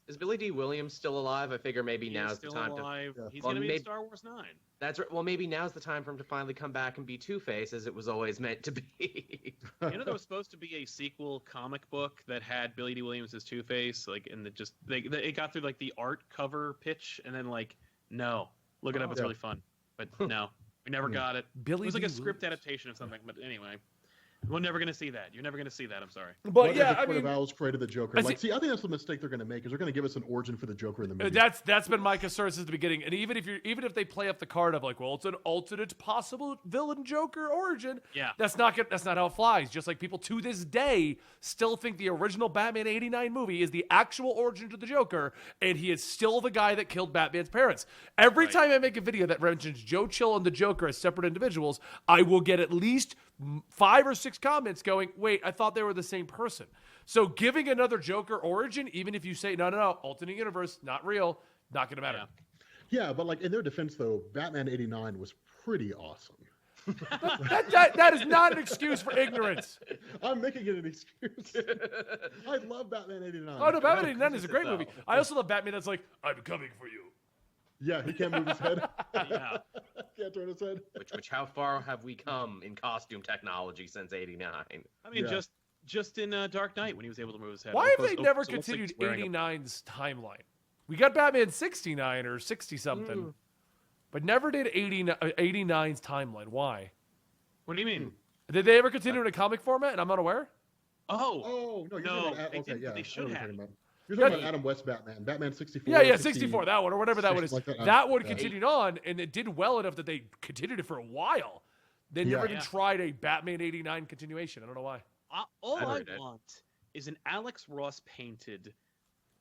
Is Billy D. Williams still alive? I figure maybe now's the time alive. to. He's going to be in Star Wars 9. That's right. Well, maybe now's the time for him to finally come back and be Two-Face, as it was always meant to be. You know, there was supposed to be a sequel comic book that had Billy D. Williams as Two-Face, like, and it got through like the art cover pitch, and then like, no, look it up. It's really fun. But no, we never got it. It was like a script adaptation of something. But anyway, we're never going to see that. You're never going to see that. I'm sorry. But yeah, I mean, Court of Owls created the Joker. Like, see, I think that's the mistake they're going to make is they're going to give us an origin for the Joker in the movie. That's been my concern since the beginning. And even if they play up the card of like, well, it's an alternate possible villain Joker origin. Yeah, that's not how it flies. Just like people to this day still think the original Batman '89 movie is the actual origin to the Joker, and he is still the guy that killed Batman's parents. Every time I make a video that mentions Joe Chill and the Joker as separate individuals, I will get at least 5 or 6 comments going, wait, I thought they were the same person. So giving another Joker origin, even if you say, no, alternate universe, not real, not going to matter. Yeah, but like in their defense, though, Batman '89 was pretty awesome. that is not an excuse for ignorance. I'm making it an excuse. I love Batman '89. Oh, no, Batman '89 is a great movie. I also love Batman that's like, I'm coming for you. Yeah, he can't move his head. Yeah. Can't turn his head. Which how far have we come in costume technology since '89? I mean, just in Dark Knight when he was able to move his head. Why have they never continued '89's timeline? We got Batman '69 or 60-something, but never did '89's timeline. Why? What do you mean? Did they ever continue in a comic format and I'm not aware? Oh, no, they should have. You're talking about Adam West Batman 64. Yeah, 64, that one, or whatever that one is. That one continued on, and it did well enough that they continued it for a while. They never even tried a Batman '89 continuation. I don't know why. All I want is an Alex Ross painted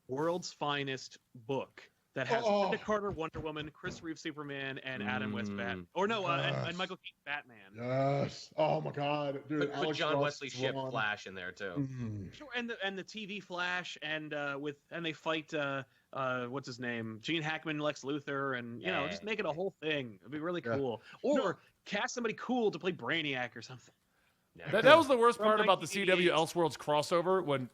World's Finest book that has Linda Carter Wonder Woman, Chris Reeve Superman, and Adam West Batman. Or no, and Michael Keaton Batman. Yes. Oh my God, dude. Put John Wesley Shipp Flash in there too. Sure, and the TV Flash, and they fight what's his name, Gene Hackman, Lex Luthor, and you know, just make it a whole thing. It'd be really cool. Or cast somebody cool to play Brainiac or something. Never. That was the worst From part about the 1988. CW Elseworlds crossover when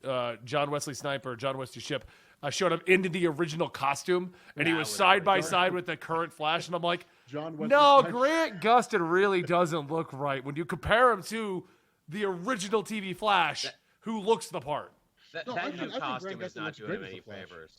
John Wesley Snipes or John Wesley Shipp showed up into the original costume, and he That was was side by ridiculous. side with the current Flash, and I'm like, John Wesley no, Snipes. Grant Gustin really doesn't look right when you compare him to the original TV Flash, who looks the part. That, No, that I new think Grant costume is Gustin not looks doing him great as any the Flash. favors.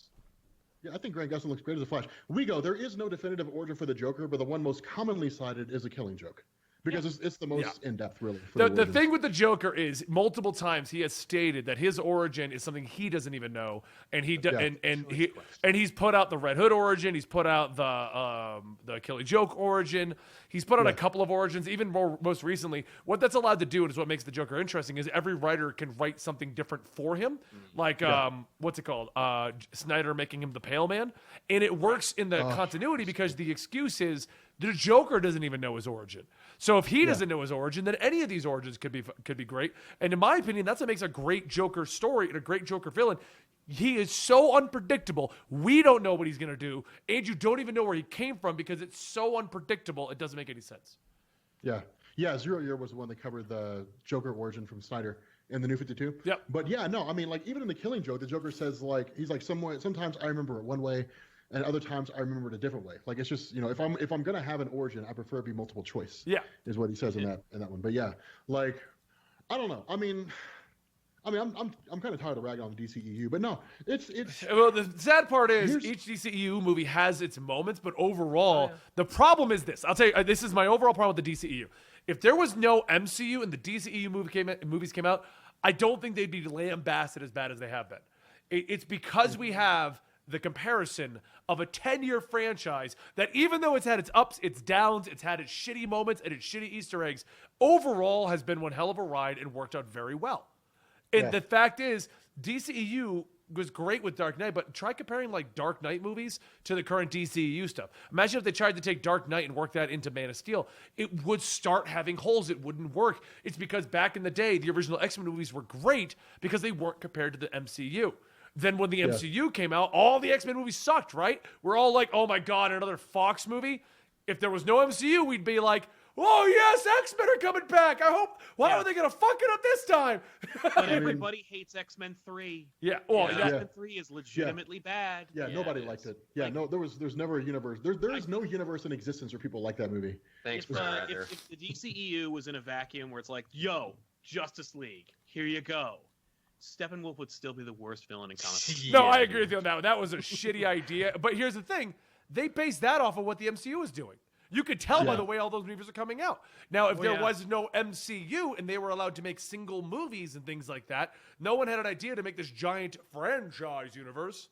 Yeah, I think Grant Gustin looks great as a Flash. We go. There is no definitive origin for the Joker, but the one most commonly cited is a Killing Joke because it's the most in-depth, really. For The origins. thing with the Joker is multiple times he has stated that his origin is something he doesn't even know, and he's put out the Red Hood origin, he's put out the Killing Joke origin, he's put out a couple of origins, even most recently. What that's allowed to do, and is what makes the Joker interesting, is every writer can write something different for him, like what's it called, Snyder making him the Pale Man, and it works in the continuity because the excuse is the Joker doesn't even know his origin. So if he doesn't know his origin, then any of these origins could be great. And in my opinion, that's what makes a great Joker story and a great Joker villain. He is so unpredictable. We don't know what he's going to do, and you don't even know where he came from because it's so unpredictable. It doesn't make any sense. Yeah. 0 Year was the one that covered the Joker origin from Snyder in the New 52. Yep. But yeah, no, I mean, like even in the Killing Joke, the Joker says like he's like sometimes I remember it one way, and other times I remember it a different way. Like it's just if I'm gonna have an origin, I prefer it be multiple choice. Yeah. Is what he says in that one. But yeah, like I don't know. I mean, I'm kind of tired of ragging on the DCEU, but no, it's Well, the sad part is Here's- each DCEU movie has its moments, but overall, the problem is this. I'll tell you, this is my overall problem with the DCEU. If there was no MCU and the DCEU movies came out, I don't think they'd be lambasted as bad as they have been. It's because we have the comparison of a 10-year franchise that even though it's had its ups, its downs, it's had its shitty moments and its shitty Easter eggs, overall has been one hell of a ride and worked out very well. And the fact is, DCEU was great with Dark Knight, but try comparing like Dark Knight movies to the current DCEU stuff. Imagine if they tried to take Dark Knight and work that into Man of Steel. It would start having holes. It wouldn't work. It's because back in the day, the original X-Men movies were great because they weren't compared to the MCU. Then when the MCU came out, all the X-Men movies sucked, right? We're all like, oh my God, another Fox movie? If there was no MCU, we'd be like, oh yes, X-Men are coming back. I hope. Why are they going to fuck it up this time? But everybody hates X-Men 3. Yeah. Well, X-Men 3 is legitimately bad. Yeah, nobody liked it. Yeah, Like- there's never a universe. There is no universe in existence where people like that movie. Thanks, If brother. the DCEU was in a vacuum where it's like, yo, Justice League, here you go, Steppenwolf would still be the worst villain in comics. No, I agree with you on that one. That was a shitty idea. But here's the thing. They based that off of what the MCU is doing. You could tell by the way all those movies are coming out. Now, if there was no MCU and they were allowed to make single movies and things like that, no one had an idea to make this giant franchise universe.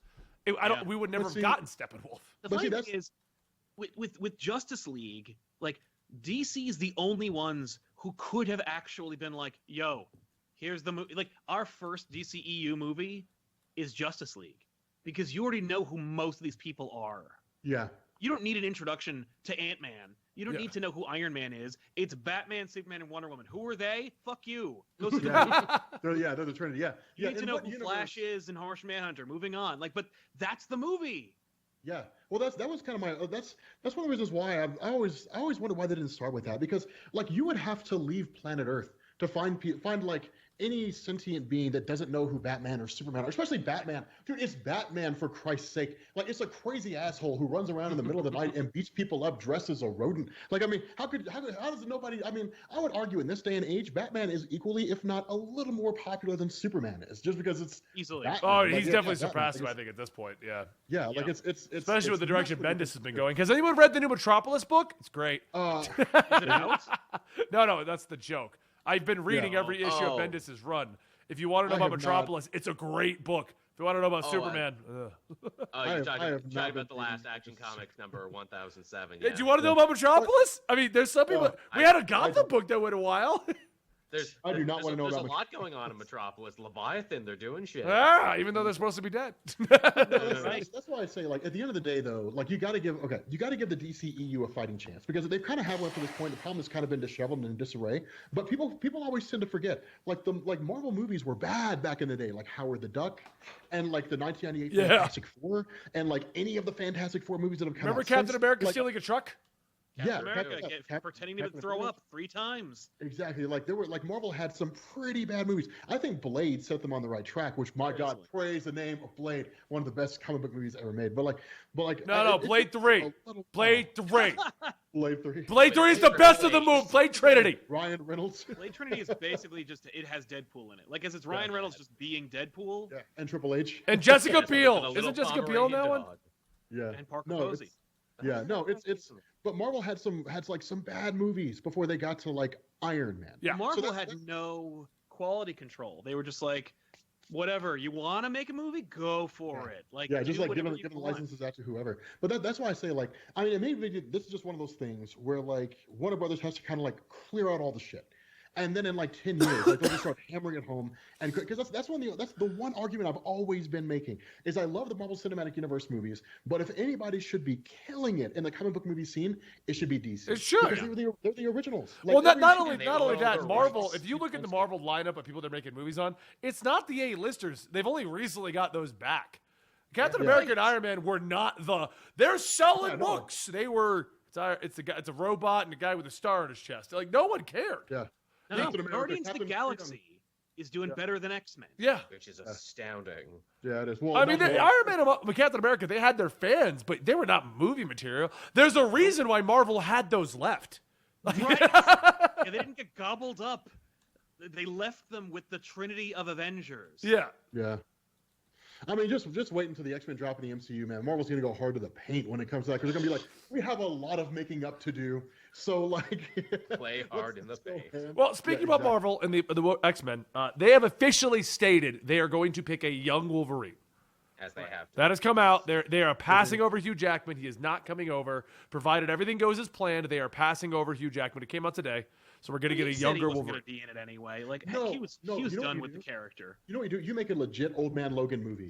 We would never have gotten Steppenwolf. The But see, funny thing is, with Justice League, like DC is the only ones who could have actually been like, yo, here's the movie. Like our first DCEU movie is Justice League because you already know who most of these people are. Yeah. You don't need an introduction to Ant-Man. You don't need to know who Iron Man is. It's Batman, Superman, and Wonder Woman. Who are they? Fuck you. Go see the movie. They're the Trinity. Yeah. You need to in know what who universe- Flash is and Harsh Manhunter. Moving on. But that's the movie. Yeah. Well, that was kind of my that's one of the reasons why I always wondered why they didn't start with that, because like you would have to leave planet Earth to find like any sentient being that doesn't know who Batman or Superman are, especially Batman. Dude, it's Batman, for Christ's sake. Like, it's a crazy asshole who runs around in the middle of the night and beats people up dressed as a rodent. Like, I mean, how does nobody, I mean, I would argue in this day and age, Batman is equally, if not a little more popular than Superman is, just because it's Easily. Batman. Oh, Like, he's yeah, definitely Batman. surpassed him, Like, I think, at this point. Yeah. Yeah, like it's Especially with the direction nuts Bendis has been going. Has anyone read the new Metropolis book? It's great. Is it out? No, that's the joke. I've been reading every issue of Oh. Bendis' run. If you want to know I about have Metropolis, it's a great book. If you want to know about Oh, Superman, Oh, I you're have talking not about been the last reading Action this. Comics number 1007. Hey, do you want to know about Metropolis? I mean, there's some people. We had a I Gotham don't. book that went a while. I do not there's wanna know There's about a lot going on in Metropolis. Leviathan, they're doing shit. Even though they're supposed to be dead. That's why I say, like, at the end of the day, though, like, you got to give the DCEU a fighting chance, because they've kind of had one to this point. The problem has kind of been disheveled and in disarray. But people always tend to forget, like Marvel movies were bad back in the day, like Howard the Duck, and like the 1998 Fantastic Four, and like any of the Fantastic Four movies that have come Remember out Captain since, America like, stealing a truck? Captain America pretending to throw up 3 times. Exactly. Like Marvel had some pretty bad movies. I think Blade set them on the right track. Which, my God, praise the name of Blade, one of the best comic book movies ever made. But Blade 3. Blade 3. Blade 3. Blade 3 is the best of the movie. Blade Trinity. Ryan Reynolds. Blade Trinity is basically just it has Deadpool in it. Like, it's Ryan Reynolds just being Deadpool. Yeah. And Triple H. And Jessica Biel. Isn't Jessica Biel in that one? Yeah. And Parker Posey. Yeah, no, it's but Marvel had some bad movies before they got to like Iron Man. Yeah, Marvel had no quality control. They were just like, whatever, you want to make a movie, go for it. Like, just like giving licenses out to whoever. But that's why I say, like, I mean, maybe this is just one of those things where like Warner Brothers has to kind of like clear out all the shit. And then in like 10 years, like they'll just start hammering it home, and because that's the one argument I've always been making is I love the Marvel Cinematic Universe movies, but if anybody should be killing it in the comic book movie scene, it should be DC. It should. Because they're the originals. Like, well, not only that, Marvel. If you look at the Marvel lineup of people they're making movies on, it's not the A-listers. They've only recently got those back. Captain America and Iron Man were not they're selling books. They were. It's a robot and a guy with a star on his chest. Like, no one cared. Yeah. No, Guardians of the Galaxy is doing better than X-Men. Yeah. Which is astounding. Yeah, it is. Well, I mean, Iron Man and Captain America, they had their fans, but they were not movie material. There's a reason why Marvel had those left. Right. Yeah, they didn't get gobbled up. They left them with the Trinity of Avengers. Yeah. Yeah. I mean, just wait until the X-Men drop in the MCU, man. Marvel's going to go hard to the paint when it comes to that, because they're going to be like, we have a lot of making up to do. So, like... Play hard in the paint. Well, speaking about Marvel and the X-Men, they have officially stated they are going to pick a young Wolverine. As they have to. That has come out. They are passing over Hugh Jackman. He is not coming over. Provided everything goes as planned, they are passing over Hugh Jackman. It came out today. So we're going to get a younger Wolverine. He wasn't going to be in it anyway. Like, he was done with the character. You know what you do? You make a legit Old Man Logan movie.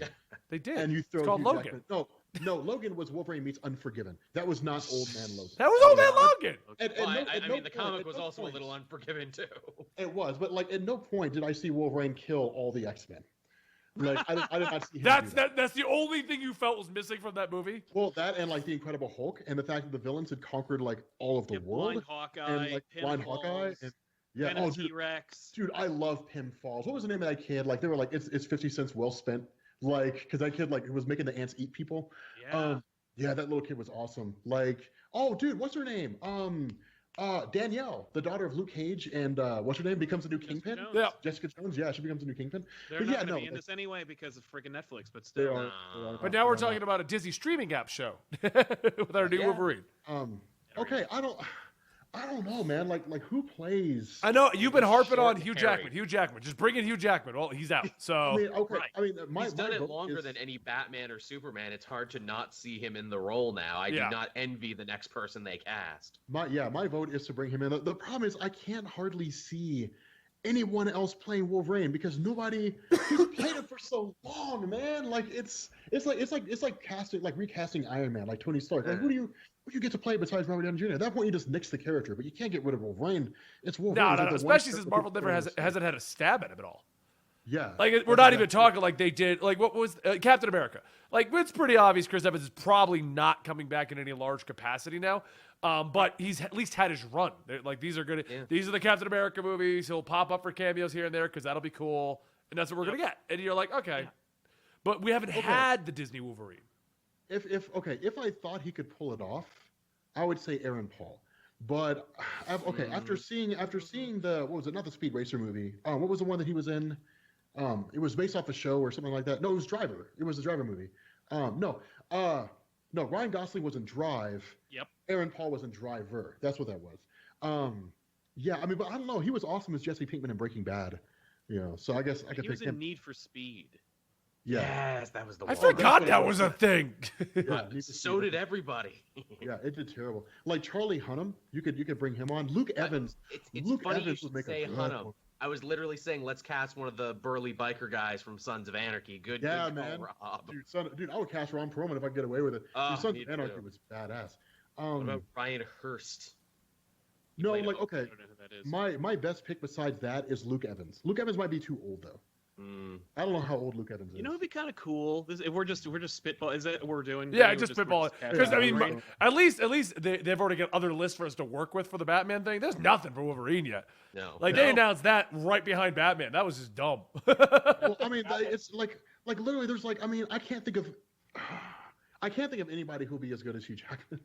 They did. And you throw it's called Hugh Logan. Jackman. No, Logan was Wolverine meets Unforgiven. That was not Old Man Logan. That was Old Man Logan. I mean, the comic was also a little Unforgiven, too. It was, but like at no point did I see Wolverine kill all the X-Men. Like I did not see him That's the only thing you felt was missing from that movie? Well, that and like the Incredible Hulk and the fact that the villains had conquered like all of the world. Blind Hawkeye, and like Blind Hawkeye. And, T-Rex. Dude, I love Pinfalls. What was the name of that kid? Like they were like, it's 50 cents well spent. Like, because that kid like was making the ants eat people. Yeah. Yeah, that little kid was awesome. Like, oh, dude, what's her name? Danielle, the daughter of Luke Cage, and what's her name? Becomes the new Kingpin. Yeah, Jessica Jones. Yeah, she becomes the new Kingpin. They're not going to be in this anyway because of freaking Netflix, but still. They are. But now we're talking about a Disney streaming app show with our new Wolverine. Okay, I don't know, man. Like who plays? I know you've been harping on Hugh Jackman. Hugh Jackman, just bring in Hugh Jackman. Well, he's out. So I mean, okay. Right. I mean, he's done it longer than any Batman or Superman. It's hard to not see him in the role now. I do not envy the next person they cast. My vote is to bring him in. The problem is I can't hardly see anyone else playing Wolverine because nobody he's played it for so long, man. Like it's like recasting Iron Man, like Tony Stark. Like who do you get to play besides Robert Downey Jr.? At that point, you just nix the character, but you can't get rid of Wolverine. It's Wolverine. No. Especially since Marvel never hasn't had a stab at him at all. Yeah. Like we're not even talking like they did. Like what was Captain America? Like it's pretty obvious Chris Evans is probably not coming back in any large capacity now. But he's at least had his run. Like these are good. Yeah. These are the Captain America movies. He'll pop up for cameos here and there because that'll be cool, and that's what we're gonna get. And you're like, okay, but we haven't had the Disney Wolverine. If I thought he could pull it off, I would say Aaron Paul. But after seeing the what was it? Not the Speed Racer movie. What was the one that he was in? It was based off a show or something like that. No, it was Driver. It was the Driver movie. No, Ryan Gosling was in Drive. Yep. Aaron Paul was in Driver. That's what that was. Yeah, I mean, but I don't know. He was awesome as Jesse Pinkman in Breaking Bad. You know, so I guess I could pick him. He was in Need for Speed. Yeah. Yes, that was the I one. forgot that was a thing. Yeah, so did everybody. Yeah, it did terrible. Like Charlie Hunnam, you could bring him on. Luke Evans. It's funny Evans you should say Hunnam. I was literally saying, let's cast one of the burly biker guys from Sons of Anarchy. Good call, man. Rob. Dude, I would cast Ron Perlman if I could get away with it. Sons of Anarchy was badass. What about Ryan Hurst? No, like, okay. My best pick besides that is Luke Evans. Luke Evans might be too old, though. I don't know how old Luke Evans is. You know, it'd be kind of cool. If we're just spitball. Is that what we're doing? Yeah, We're just spitball. casting Because I mean, Wolverine? at least they've already got other lists for us to work with for the Batman thing. There's nothing for Wolverine yet. No. Like they announced that right behind Batman. That was just dumb. Well, I mean, it's like literally, there's like, I mean, I can't think of anybody who'll be as good as Hugh Jackman.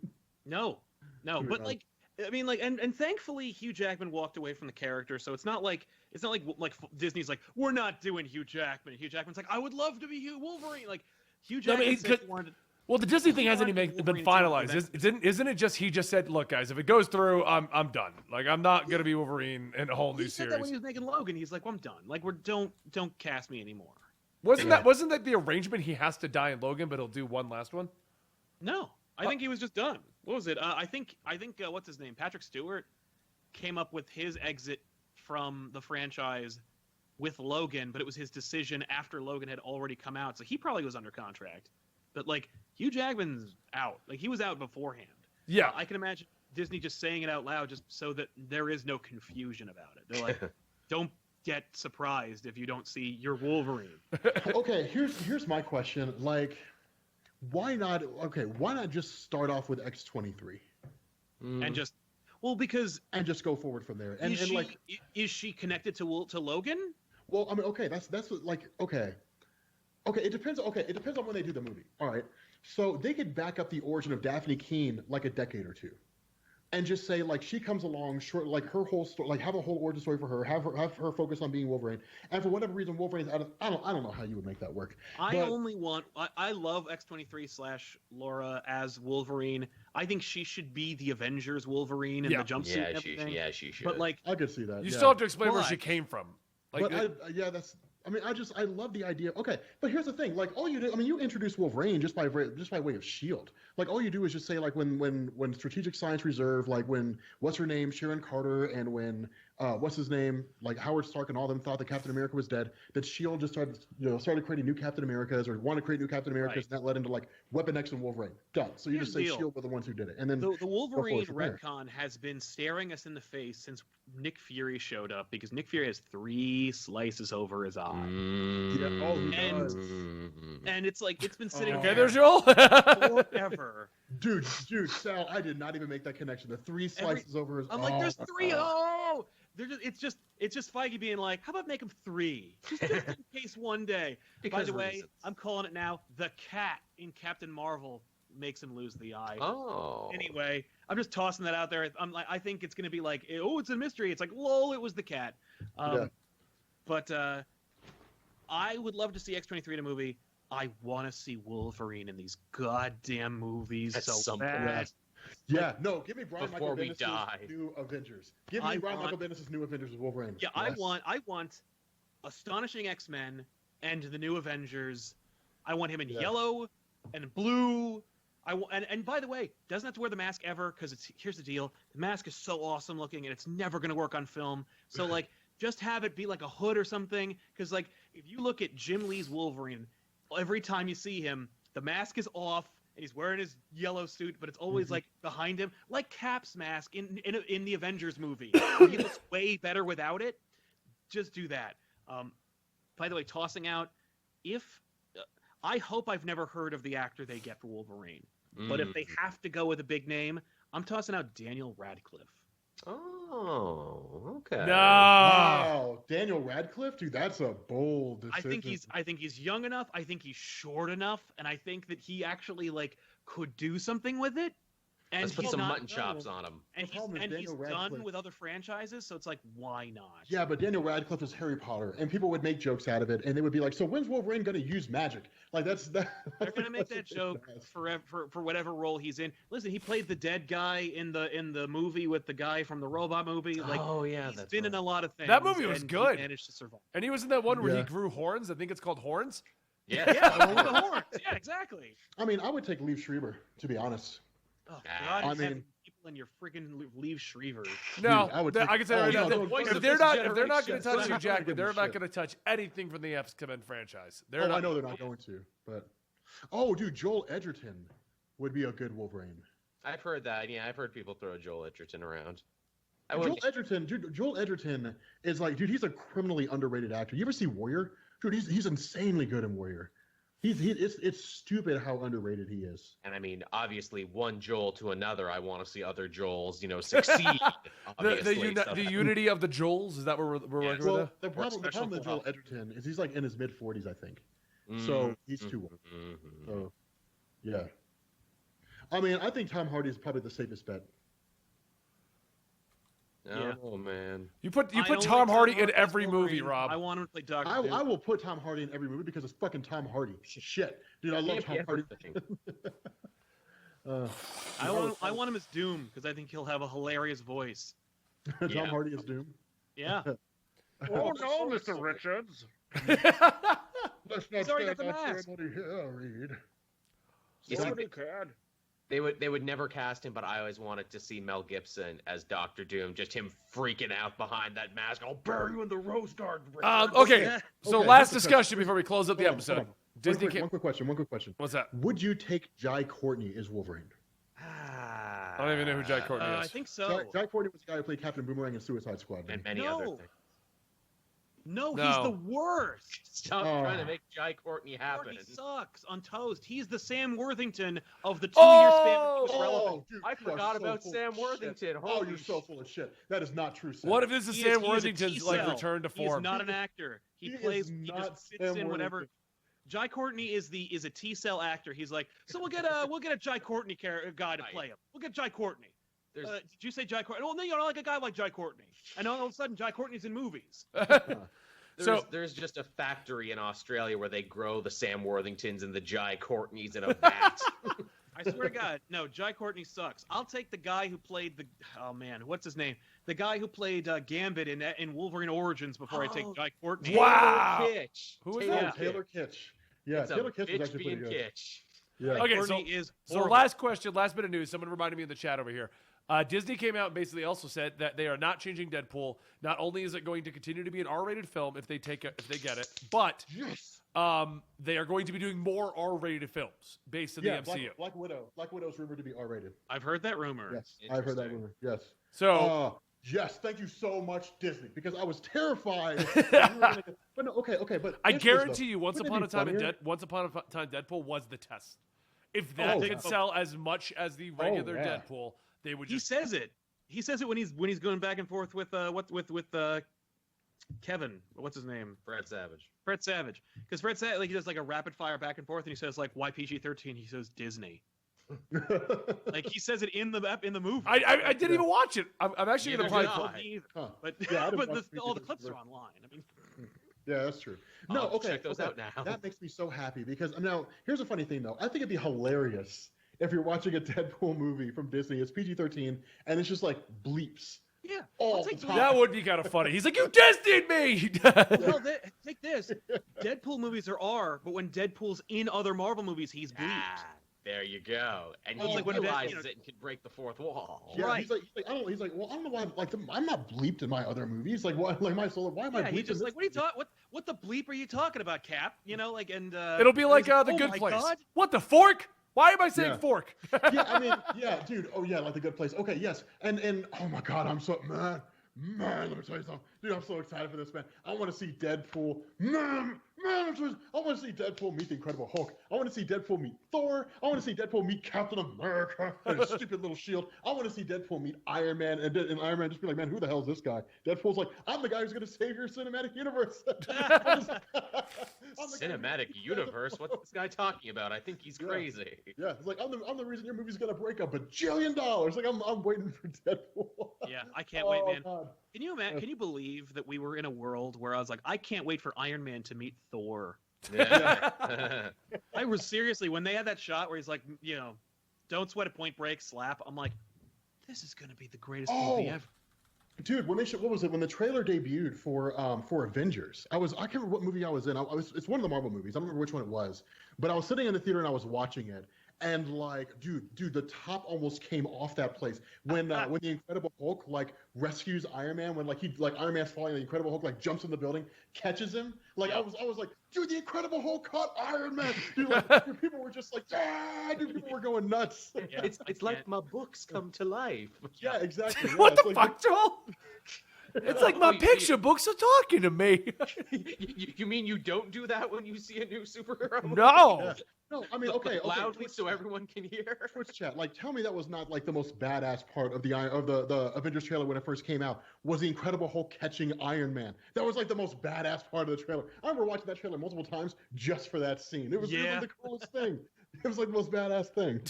No, but like, I mean, like, and thankfully Hugh Jackman walked away from the character, so it's not like Disney's like, we're not doing Hugh Jackman. Hugh Jackman's like, I would love to be Wolverine. Like Hugh Jackman said he wanted. Well, the Disney thing hasn't even been finalized. Isn't it just he just said, look, guys, if it goes through, I'm done. Like, I'm not going to be Wolverine in a whole new He said series. that when he was making Logan. He's like, well, I'm done. Like, don't cast me anymore. Wasn't that the arrangement? He has to die in Logan, but he'll do one last one? No, I think he was just done. What was it? I think what's his name? Patrick Stewart came up with his exit from the franchise with Logan, but it was his decision after Logan had already come out. So he probably was under contract. But like Hugh Jackman's out. Like he was out beforehand. Yeah. I can imagine Disney just saying it out loud just so that there is no confusion about it. They're like, don't get surprised if you don't see your Wolverine. Okay, here's my question. Like, why not just start off with X-23 And just because and just go forward from there? And is she connected to Logan? Well, I mean, okay, that's what, like, okay, it depends on when they do the movie. All right, so they could back up the origin of Daphne Keane like a decade or two, and just say like she comes along short, like her whole story, like have a whole origin story for her, have her focus on being Wolverine, and for whatever reason Wolverine's out of, I don't know how you would make that work. I love X-23/Laura as Wolverine. I think she should be the Avengers Wolverine in the jumpsuit and everything. She should. But like, I could see that. You still have to explain where she came from. Like, but I love the idea. Okay, but here's the thing. Like, all you do, I mean, you introduce Wolverine just by way of Shield. Like, all you do is just say like when Strategic Science Reserve, like when what's her name, Sharon Carter, and when what's his name, like Howard Stark and all them thought that Captain America was dead. That Shield just started creating new Captain Americas or wanted to create new Captain Americas, and that led into like Weapon X and Wolverine. Done. So you just say Shield were the ones who did it, and then the Wolverine retcon has been staring us in the face since Nick Fury showed up, because Nick Fury has 3 slices over his eye. And it's like it's been sitting okay, there's Joel. forever. Dude, Sal, I did not even make that connection. The 3 slices over his. I'm like, there's 3. Oh, it's just Feige being like, how about make them 3, just in case one day. By the way, I'm calling it now. The cat in Captain Marvel makes him lose the eye. Oh. Anyway, I'm just tossing that out there. I'm like, I think it's gonna be like, oh, it's a mystery. It's like, lol, it was the cat. But I would love to see X-23 in a movie. I want to see Wolverine in these goddamn movies so bad. Yeah, no, give me Brian Before Michael we Bendis' die. new Avengers. Give me Brian Michael Bendis' new Avengers with Wolverine. Yeah, yes. I want Astonishing X-Men and the new Avengers. I want him in yellow and blue. And by the way, doesn't have to wear the mask ever, because here's the deal: the mask is so awesome looking, and it's never gonna work on film. So like, just have it be like a hood or something. Because like, if you look at Jim Lee's Wolverine, every time you see him, the mask is off and he's wearing his yellow suit, but it's always like behind him, like Cap's mask in the Avengers movie. He looks way better without it. Just do that. By the way, tossing out, I hope I've never heard of the actor they get for Wolverine, but if they have to go with a big name, I'm tossing out Daniel Radcliffe. Oh, okay. No. Wow, Daniel Radcliffe, dude, that's a bold decision. I think he's young enough. I think he's short enough, and I think that he actually like could do something with it. And Let's put some mutton chops on him. And he's done with other franchises, so it's like, why not? Yeah, but Daniel Radcliffe is Harry Potter, and people would make jokes out of it, and they would be like, "So when's Wolverine going to use magic?" Like They're going to make that joke forever for whatever role he's in. Listen, he played the dead guy in the movie with the guy from the robot movie. Like, he's been in a lot of things. That movie was good. He managed to survive. And he was in that one where he grew horns. I think it's called Horns. Yeah, the horns. Yeah, exactly. I mean, I would take Liev Schreiber, to be honest. Oh, God, I mean, people in your freaking Liev Schreiber. No, dude, I can say right now, if they're not going to touch Hugh Jackman, give a they're not shit. going to touch anything from the X-Men franchise. I know they're not going to, but dude, Joel Edgerton would be a good Wolverine. I've heard that. Yeah, I've heard people throw Joel Edgerton around. Joel Edgerton is like, dude, he's a criminally underrated actor. You ever see Warrior? Dude, he's insanely good in Warrior. It's stupid how underrated he is. And I mean, obviously, one Joel to another, I want to see other Joels, succeed. the unity of the Joels, is that what we're working Well, with? the problem with Joel Edgerton is he's like in his mid-40s, I think. So he's too old. So, yeah. I mean, I think Tom Hardy is probably the safest bet. Oh man! You put Tom Hardy in every movie, Wolverine. Rob. I want him to play Doctor I Doom. will put Tom Hardy in every movie because it's fucking Tom Hardy. Shit, dude, I love Tom Hardy. I want him as Doom because I think he'll have a hilarious voice. Tom Hardy is Doom. Yeah. Oh no, Mr. Richards. Let's not He's already got stand the out there mask. and let it hear, Reed. You see, Somebody can. they would never cast him, but I always wanted to see Mel Gibson as Doctor Doom, just him freaking out behind that mask. I'll bury you in the rose garden. Okay, so Okay, last that's a discussion before we close up the Hold on, episode. hold on. Disney One quick question. What's that? Would you take Jai Courtney as Wolverine? I don't even know who Jai Courtney I is. think so. Jai Courtney was the guy who played Captain Boomerang in Suicide Squad. and many other No. things. No, No. he's the worst. Stop trying to make Jai Courtney happen. He sucks on toast. He's the Sam Worthington of the 2-year span that he was Oh, relevant. dude, I you are forgot so about full Sam of shit. Worthington. Oh, Holy you're so full of shit. That is not true, Sam. What if this is Sam He is a Worthington's like T-cell. return to He is form? not an actor. He He plays. is He not just fits Sam in whatever. Worthington. Jai Courtney is a T-cell actor. He's like, so we'll get a Jai Courtney guy to play him. We'll get Jai Courtney. There's- Did you say Jai Courtney? Oh, no, you don't like a guy like Jai Courtney. And all of a sudden, Jai Courtney's in movies. There's just a factory in Australia where they grow the Sam Worthingtons and the Jai Courtneys in a vat. I swear to God, no, Jai Courtney sucks. I'll take the guy who played what's his name? The guy who played Gambit in Wolverine Origins before I take Jai Courtney. Wow. Kitsch. Who was Taylor that? Taylor Kitsch. Yeah, It's a Taylor Kitsch was bitch actually pretty being good. Kitsch. Yeah. Jai Okay, Courtney is So horrible. last question, last bit of news. Someone reminded me in the chat over here. Disney came out and basically also said that they are not changing Deadpool. Not only is it going to continue to be an R-rated film if they get it, but Yes. they are going to be doing more R-rated films based in the MCU. Black Widow. Black Widow's rumored to be R-rated. I've heard that rumor. Yes, I've heard that Interesting. rumor. Yes. So Yes, thank you so much, Disney, because I was terrified. That you were gonna- but no, okay, but I answer this, guarantee though. you, Once Wouldn't Upon it a be Time funnier? Deadpool was the test. If that Oh, could yeah. sell as much as the regular yeah. Deadpool, they would He just. says it. He says it when he's going back and forth with Kevin. What's his name? Fred Savage. Fred Savage. Because Fred Savage, he does like a rapid fire back and forth, and he says like, "Why PG-13?" He says Disney. Like he says it in the movie. I didn't even watch it. I'm actually going to Neither probably. did I. Huh. But Yeah, I didn't but watch all the PG-13 clips are either. online. I mean, Yeah, that's true. I'll No, have to okay. check those out now. That makes me so happy because now here's a funny thing though. I think it'd be hilarious if you're watching a Deadpool movie from Disney. It's PG-13 and it's just like bleeps yeah. all I'll the take time. That would be kind of funny. He's like, "You Disney'd me." Well, take this. Deadpool movies are R, but when Deadpool's in other Marvel movies, he's bleeped. Ah, there you go. And Well, he it's like when Deadpool- realizes it and can break the fourth wall. Yeah, Right. he's like, he's like, well, I don't know why. I'm not bleeped in my other movies. Like, why? Like my solo. Why am I Yeah, bleeped? he's just in like, this what the bleep are you talking about, Cap? You know, like, and It'll be like he's The "Oh Good my Place. God." What the fork? Why am I saying Yeah. fork? Yeah, I mean, yeah, dude. Oh yeah, like The Good Place. Okay, yes, and oh my God, I'm so man. Let me tell you something, dude. I'm so excited for this, man. I want to see Deadpool. I want to see Deadpool meet the Incredible Hulk. I want to see Deadpool meet Thor. I want to see Deadpool meet Captain America and his stupid little shield. I want to see Deadpool meet Iron Man and Iron Man just be like, man, who the hell is this guy? Deadpool's like, I'm the guy who's going to save your cinematic universe. I'm the guy Cinematic universe? What's this guy talking about? I think he's Yeah. crazy. Yeah, it's like I'm the reason your movie's going to break $1 bajillion. Like I'm waiting for Deadpool. Yeah, I can't wait, man. God. Can you believe that we were in a world where I was like, I can't wait for Iron Man to meet Thor. Yeah. I was seriously when they had that shot where he's like, you know, don't sweat a point break, slap. I'm like, this is gonna be the greatest movie ever. Dude, what was it when the trailer debuted for Avengers? I can't remember what movie I was in. It's one of the Marvel movies. I don't remember which one it was, but I was sitting in the theater and I was watching it, and like, dude, the top almost came off that place when the Incredible Hulk like rescues Iron Man when Iron Man's falling, the Incredible Hulk like jumps in the building, catches him. Like I was like, dude, the Incredible Hulk caught Iron Man. Dude, dude, people were just like, yeah, dude, people were going nuts. Yeah, it's like my books come to life. Yeah, exactly. Yeah, What it's the like, fuck, Joel? It's like my picture books are talking to me. You mean you don't do that when you see a new superhero movie? No. Yeah. No, I mean, okay, Loudly Twitch so chat. everyone can hear. Twitch chat, like, tell me that was not like the most badass part of the Avengers trailer when it first came out. Was the Incredible Hulk catching Iron Man? That was like the most badass part of the trailer. I remember watching that trailer multiple times just for that scene. It was the coolest thing. It was like the most badass thing.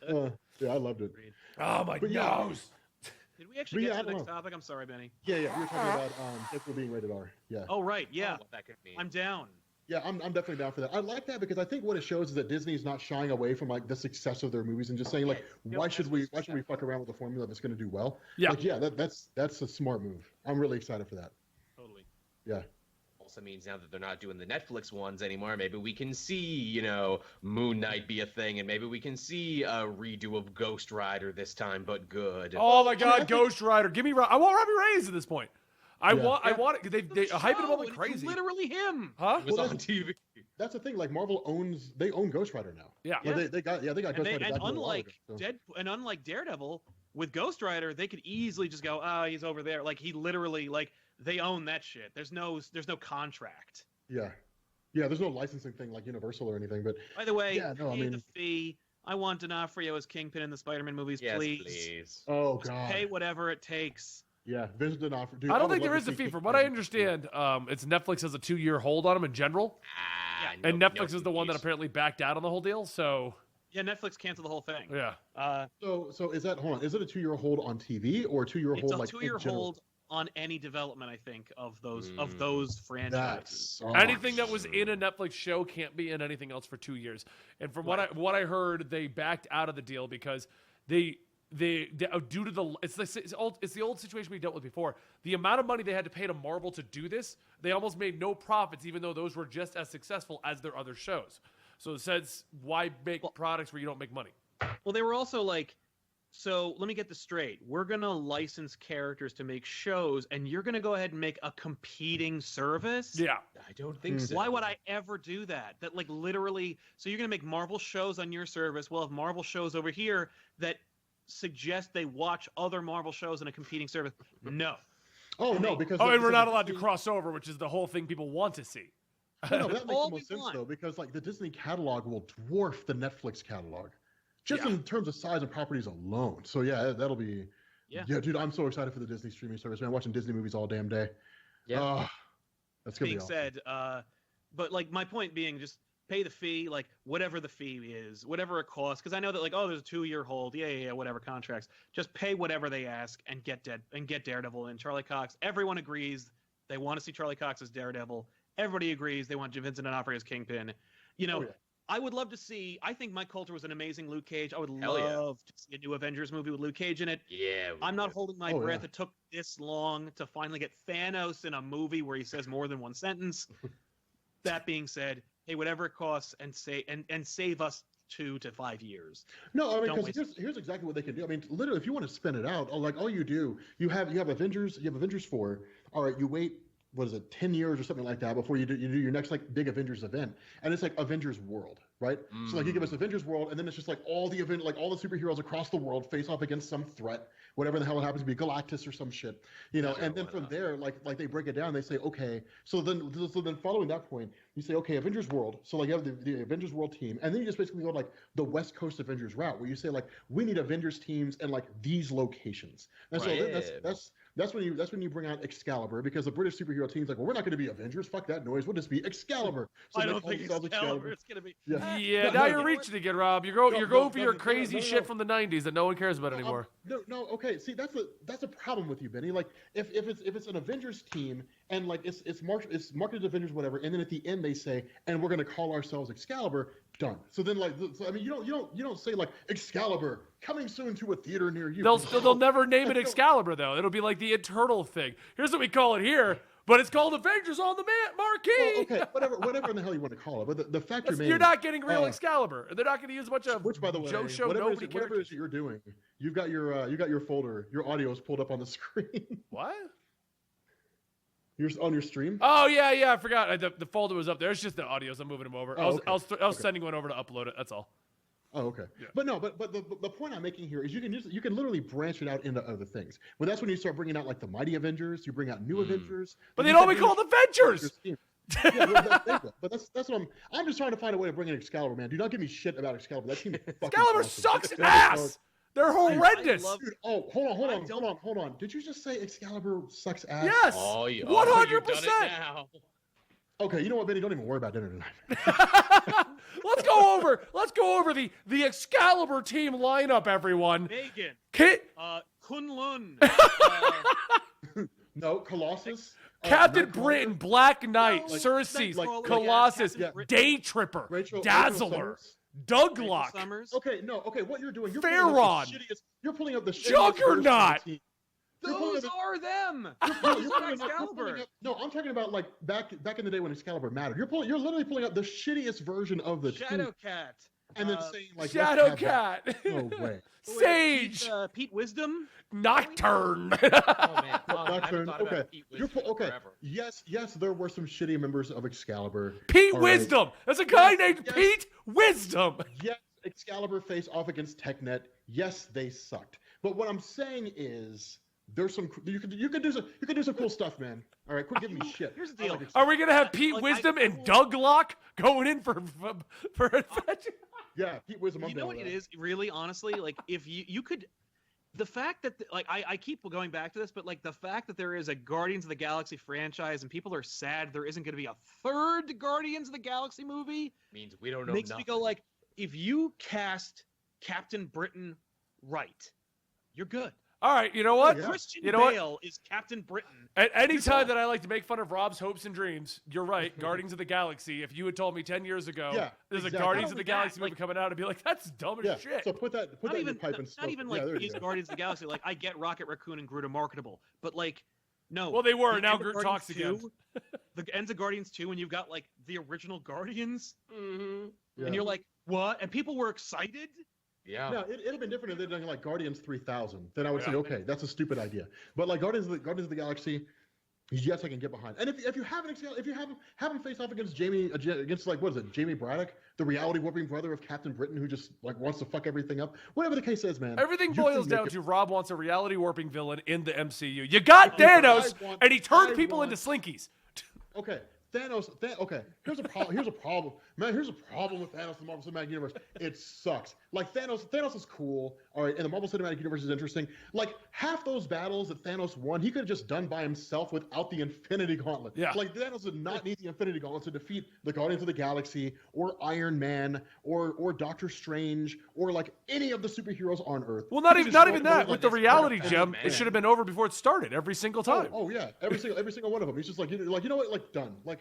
Yeah, I loved it. Oh my nose. Did we actually get I to the don't next know. topic? I'm sorry, Benny. Yeah, we were talking about Deadpool being rated R. Yeah. Oh, right. Yeah. What that could mean. I'm down. Yeah, I'm definitely down for that. I like that because I think what it shows is that Disney's not shying away from like the success of their movies and just saying like, why should we fuck around with a formula that's going to do well? Yeah. Like, yeah, that's a smart move. I'm really excited for that. Totally. Yeah. Also means now that they're not doing the Netflix ones anymore, maybe we can see, Moon Knight be a thing, and maybe we can see a redo of Ghost Rider this time, but good. Oh my God, Ghost Rider! Give me. I want Robbie Reyes at this point. I Yeah. want it. They hype it up like It's crazy. literally him. Huh? It was Well, on TV. That's the thing. Like Marvel own Ghost Rider now. Yeah. Well, they got Ghost And, Rider. back a while unlike ago, so. unlike Daredevil, with Ghost Rider, they could easily just go, he's over there. Like he literally, they own that shit. There's no contract. Yeah. There's no licensing thing like Universal or anything, but By the way, Yeah, no, I pay mean- the fee. I want D'Onofrio as Kingpin in the Spider-Man movies, Yes, please. please. oh Just god. pay whatever it takes. Yeah, Vince D'Onofrio. Dude, I don't would think there love is to a see fee. From Kingpin. what I understand, it's Netflix has a 2-year hold on them in general, and Netflix is the one that apparently backed out on the whole deal. So Yeah, Netflix canceled the whole thing. yeah, So is that hold on? Is it a 2-year hold on TV or a 2-year It's hold a like 2-year in general? hold on any development, I think, of those franchises. That's anything that was in a Netflix show can't be in anything else for 2 years. And from what I heard, they backed out of the deal because they due to the it's the old situation we dealt with before. The amount of money they had to pay to Marvel to do this, they almost made no profits, even though those were just as successful as their other shows. So it says, why make products where you don't make money? Well, they were also like, so let me get this straight. We're going to license characters to make shows, and you're going to go ahead and make a competing service? Yeah. I don't think so. Why would I ever do that? That, like, literally, so you're going to make Marvel shows on your service. We'll have Marvel shows over here that suggest they watch other Marvel shows in a competing service. No. Oh no, because And we're not allowed to cross over, which is the whole thing people want to see. No, that makes All the most we sense want. though, because like the Disney catalog will dwarf the Netflix catalog, just in terms of size and properties alone. So yeah, that'll be. Yeah. Dude, I'm so excited for the Disney streaming service. Man, watching Disney movies all damn day. Yeah. That's gonna be Being awesome. said, but like my point being, just pay the fee, like whatever the fee is, whatever it costs. Because I know that like, there's a 2-year hold, yeah, whatever contracts. Just pay whatever they ask and get Daredevil and Charlie Cox. Everyone agrees they want to see Charlie Cox as Daredevil. Everybody agrees they want Vincent D'Onofrio as Kingpin. I would love to see. I think Mike Coulter was an amazing Luke Cage. I would love to see a new Avengers movie with Luke Cage in it. Yeah. I'm not holding my breath. yeah. It took this long to finally get Thanos in a movie where he says more than one sentence. That being said, hey, whatever it costs, and save us 2 to 5 years. No, I mean, Don't because here's exactly what they can do. I mean, literally, if you want to spin it out, all you do, you have Avengers 4. All right, you wait. What is it, 10 years or something like that before you do your next like big Avengers event, and it's like Avengers World, right? So like you give us Avengers World, and then it's just like all the superheroes across the world face off against some threat, whatever the hell it happens to be, Galactus or some shit, and then from there, like they break it down, they say, okay, so then following that point, you say, okay, Avengers World, so like you have the Avengers World team, and then you just basically go like the West Coast Avengers route, where you say like we need Avengers teams in like these locations, and so that's when you bring out Excalibur, because the British superhero team's like, well, we're not going to be Avengers. Fuck that noise. We'll just be Excalibur. So I they don't call think themselves Excalibur is going to be. Yeah. Yeah, now you're reaching again, Rob. You're going for your crazy shit from the '90s that no one cares about anymore. No. Okay. See, that's a problem with you, Benny. Like, if it's an Avengers team and like it's marketed Avengers whatever, and then at the end they say, and we're going to call ourselves Excalibur. Done. So then I mean, you don't say like Excalibur coming soon to a theater near you. They'll never name it Excalibur though. It'll be like the internal thing. Here's what we call it here, but it's called Avengers on the marquee. Well, okay, whatever in the hell you want to call it, but the fact remains, you're not getting real Excalibur. They're not going to use a bunch of which, by the way, Joe show whatever nobody it is you're doing, you've got your folder, your audio is pulled up on the screen. What? You're on your stream. Oh yeah, I forgot. The folder was up there. It's just the audios. I'm moving them over. Oh, I was okay. sending one over to upload it. That's all. Oh, okay. Yeah. But no, but the point I'm making here is you can literally branch it out into other things. Well, that's when you start bringing out like the Mighty Avengers. You bring out New Avengers. But and they'd you all be start called bringing- Avengers. Yeah, but that's what I'm just trying to find a way to bring in Excalibur, man. Do not give me shit about Excalibur. That team is fucking Excalibur awesome. sucks Excalibur ass. They're horrendous. love- Dude, oh, hold on. Did you just say Excalibur sucks ass? Yes. Oh, yeah. 100%. You've done it now. Okay, you know what, Benny? Don't even worry about dinner tonight. Let's go over the Excalibur team lineup, everyone. Megan, Kit, Kunlun, No, Colossus. Captain Nightcrawler, Britain, Black Knight, No, Cersei, Nightcrawler, Colossus, yeah, Captain Day Tripper, Rachel Dazzler, Summers. Douglock, Summers. Okay, no, okay. What you're doing? You're Pharaoh. You're pulling up the shittiest Juggernaut. version of the team. You're pulling Those up are them. You're Those pulling are up- Excalibur. No, I'm talking about like back in the day when Excalibur mattered. You're literally pulling up the shittiest version of the team, Shadowcat. and then saying like let's Shadow have that. Cat, No way. Sage, Pete Wisdom. Nocturne. Oh, man. Oh, I haven't Nocturne, thought okay. about Pete You're Wisdom okay. forever. Yes, there were some shitty members of Excalibur. Pete All right. Wisdom. There's a guy Yes, named yes. Pete Wisdom. Yes, Excalibur faced off against TechNet. Yes, they sucked. But what I'm saying is there's some you could do some cool stuff, man. All right, quit giving me shit. Here's the I deal. like Are we gonna have Pete Like, Wisdom I and will- Douglock going in for adventure? Yeah, Pete Wisdom. I'm You know down what with it that. is, really, honestly? Like, if you could, the fact that, like, I keep going back to this, but, like, the fact that there is a Guardians of the Galaxy franchise and people are sad there isn't going to be a third Guardians of the Galaxy movie Means we don't know makes me nothing. go, like, if you cast Captain Britain right, you're good. All right, you know what? Yeah. Christian You know what? Bale is Captain Britain. At any time that I like to make fun of Rob's hopes and dreams, you're right. Guardians of the Galaxy. If you had told me 10 years ago Yeah, there's exactly. a Guardians Not of the only Galaxy that, movie like- coming out, I'd be like, that's dumb as Yeah, shit. so put that Not in even, your pipe and not smoke. even Yeah, like there you these go. Guardians of the Galaxy. Like, I get Rocket Raccoon and Groot are marketable, but like, no. Well, they were. the Now end of Groot Guardians talks again. 2, the ends of Guardians 2, and you've got like the original Guardians, Mm-hmm. Yeah. and you're like, what? And people were excited. Yeah. No, it'd have been different if they'd done like Guardians 3000. Then I would say, Yeah. okay, that's a stupid idea. But like Guardians of the Galaxy, yes, I can get behind. And if you have him face off against against like what is it, Jamie Braddock, the reality warping brother of Captain Britain, who just like wants to fuck everything up. Whatever the case is, man. Everything you can boils make down it- to Rob wants a reality warping villain in the MCU. You got Okay, Thanos, I want- and he turned I people want- into slinkies. Okay, Thanos. Okay, here's a problem. Here's a problem, man. Here's a problem with Thanos in the Marvel Cinematic Universe. It sucks. Like Thanos is cool, all right, and the Marvel Cinematic Universe is interesting. Like half those battles that Thanos won, he could have just done by himself without the Infinity Gauntlet. Yeah. Like Thanos did not need the Infinity Gauntlet to defeat the Guardians of the Galaxy or Iron Man or Doctor Strange or like any of the superheroes on Earth. Well, not He even just that. went With the like reality this. gem, man. it should have been over before it started every single time. Oh yeah, every single one of them. He's just like you know what, like done. Like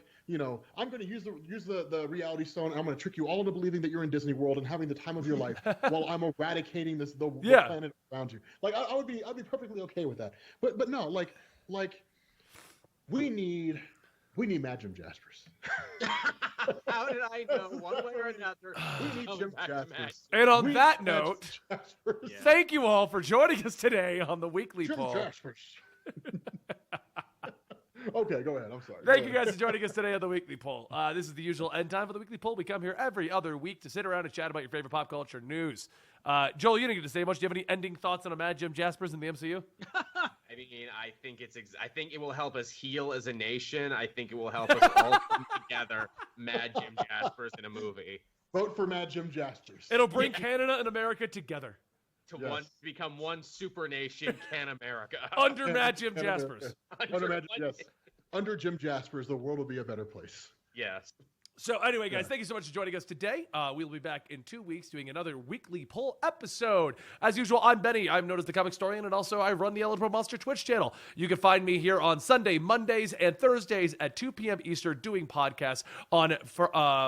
I'm going to use the reality stone. And I'm going to trick you all into believing that you're in Disney World and having the time of your life while I'm eradicating the Yeah. planet around you. Like I'd be perfectly okay with that. But no, like we need Mad Jim Jaspers. How did I know one way or another? We need Oh, Jim back to Matt. Jaspers. And on We that need Mad note, Jim Jaspers. thank you all for joining us today on the Weekly Jim Poll. Jaspers. Okay, go ahead. I'm sorry. Thank Go you ahead. guys for joining us today on the Weekly Poll. This is the usual end time for the Weekly Poll. We come here every other week to sit around and chat about your favorite pop culture news. Joel, you didn't get to say much. Do you have any ending thoughts on a Mad Jim Jaspers in the MCU? I mean, I think I think it will help us heal as a nation. I think it will help us all come together. Mad Jim Jaspers in a movie Vote for Mad Jim Jaspers. It'll bring Canada and America together to Yes. become one super nation, Can America. under Mad Jim Canada. Jaspers. Under Mad, yes. Under Jim Jaspers, the world will be a better place. Yes. So anyway, guys, Yeah. thank you so much for joining us today. We'll be back in 2 weeks doing another Weekly Poll episode. As usual, I'm Benny. I'm known as the Comic Historian, and also I run the Eligible Monster Twitch channel. You can find me here on Sunday, Mondays, and Thursdays at 2 p.m. Eastern doing podcasts on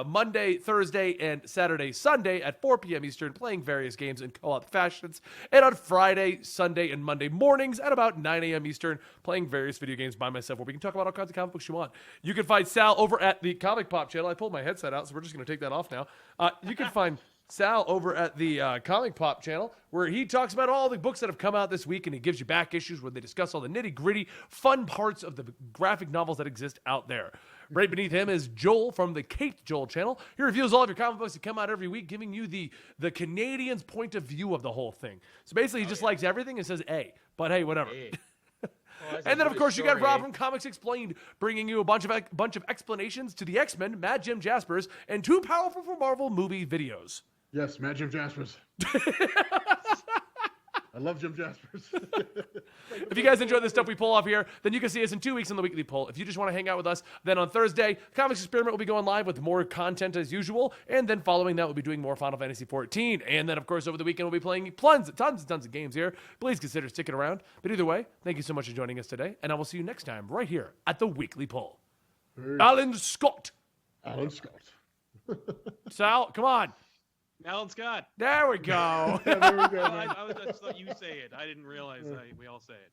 Monday, Thursday, and Saturday, Sunday at 4 p.m. Eastern playing various games in co-op fashions, and on Friday, Sunday, and Monday mornings at about 9 a.m. Eastern playing various video games by myself where we can talk about all kinds of comic books you want. You can find Sal over at the Comic Pop channel. I pulled my headset out, so we're just going to take that off now. You can find Sal over at the Comic Pop channel, where he talks about all the books that have come out this week, and he gives you back issues where they discuss all the nitty-gritty, fun parts of the graphic novels that exist out there. Right beneath him is Joel from the Kate Joel channel. He reviews all of your comic books that come out every week, giving you the Canadian's point of view of the whole thing. So basically, he just likes everything and says, "A." But hey, whatever. Hey. And then, of course, you got Rob from Comics Explained, bringing you a bunch of explanations to the X-Men, Mad Jim Jaspers, and Too Powerful for Marvel movie videos. Yes, Mad Jim Jaspers. I love Jim Jaspers. If you guys enjoy the stuff we pull off here, then you can see us in 2 weeks on the weekly poll. If you just want to hang out with us, then on Thursday, Comics Experiment will be going live with more content as usual. And then following that, we'll be doing more Final Fantasy XIV. And then, of course, over the weekend, we'll be playing tons and tons of games here. Please consider sticking around. But either way, thank you so much for joining us today. And I will see you next time right here at the weekly poll. Alan Scott. Alan Scott. Sal, come on. Alan Scott. There we go. Yeah, there we go, Oh, man. I just thought you say it. I didn't realize we all say it.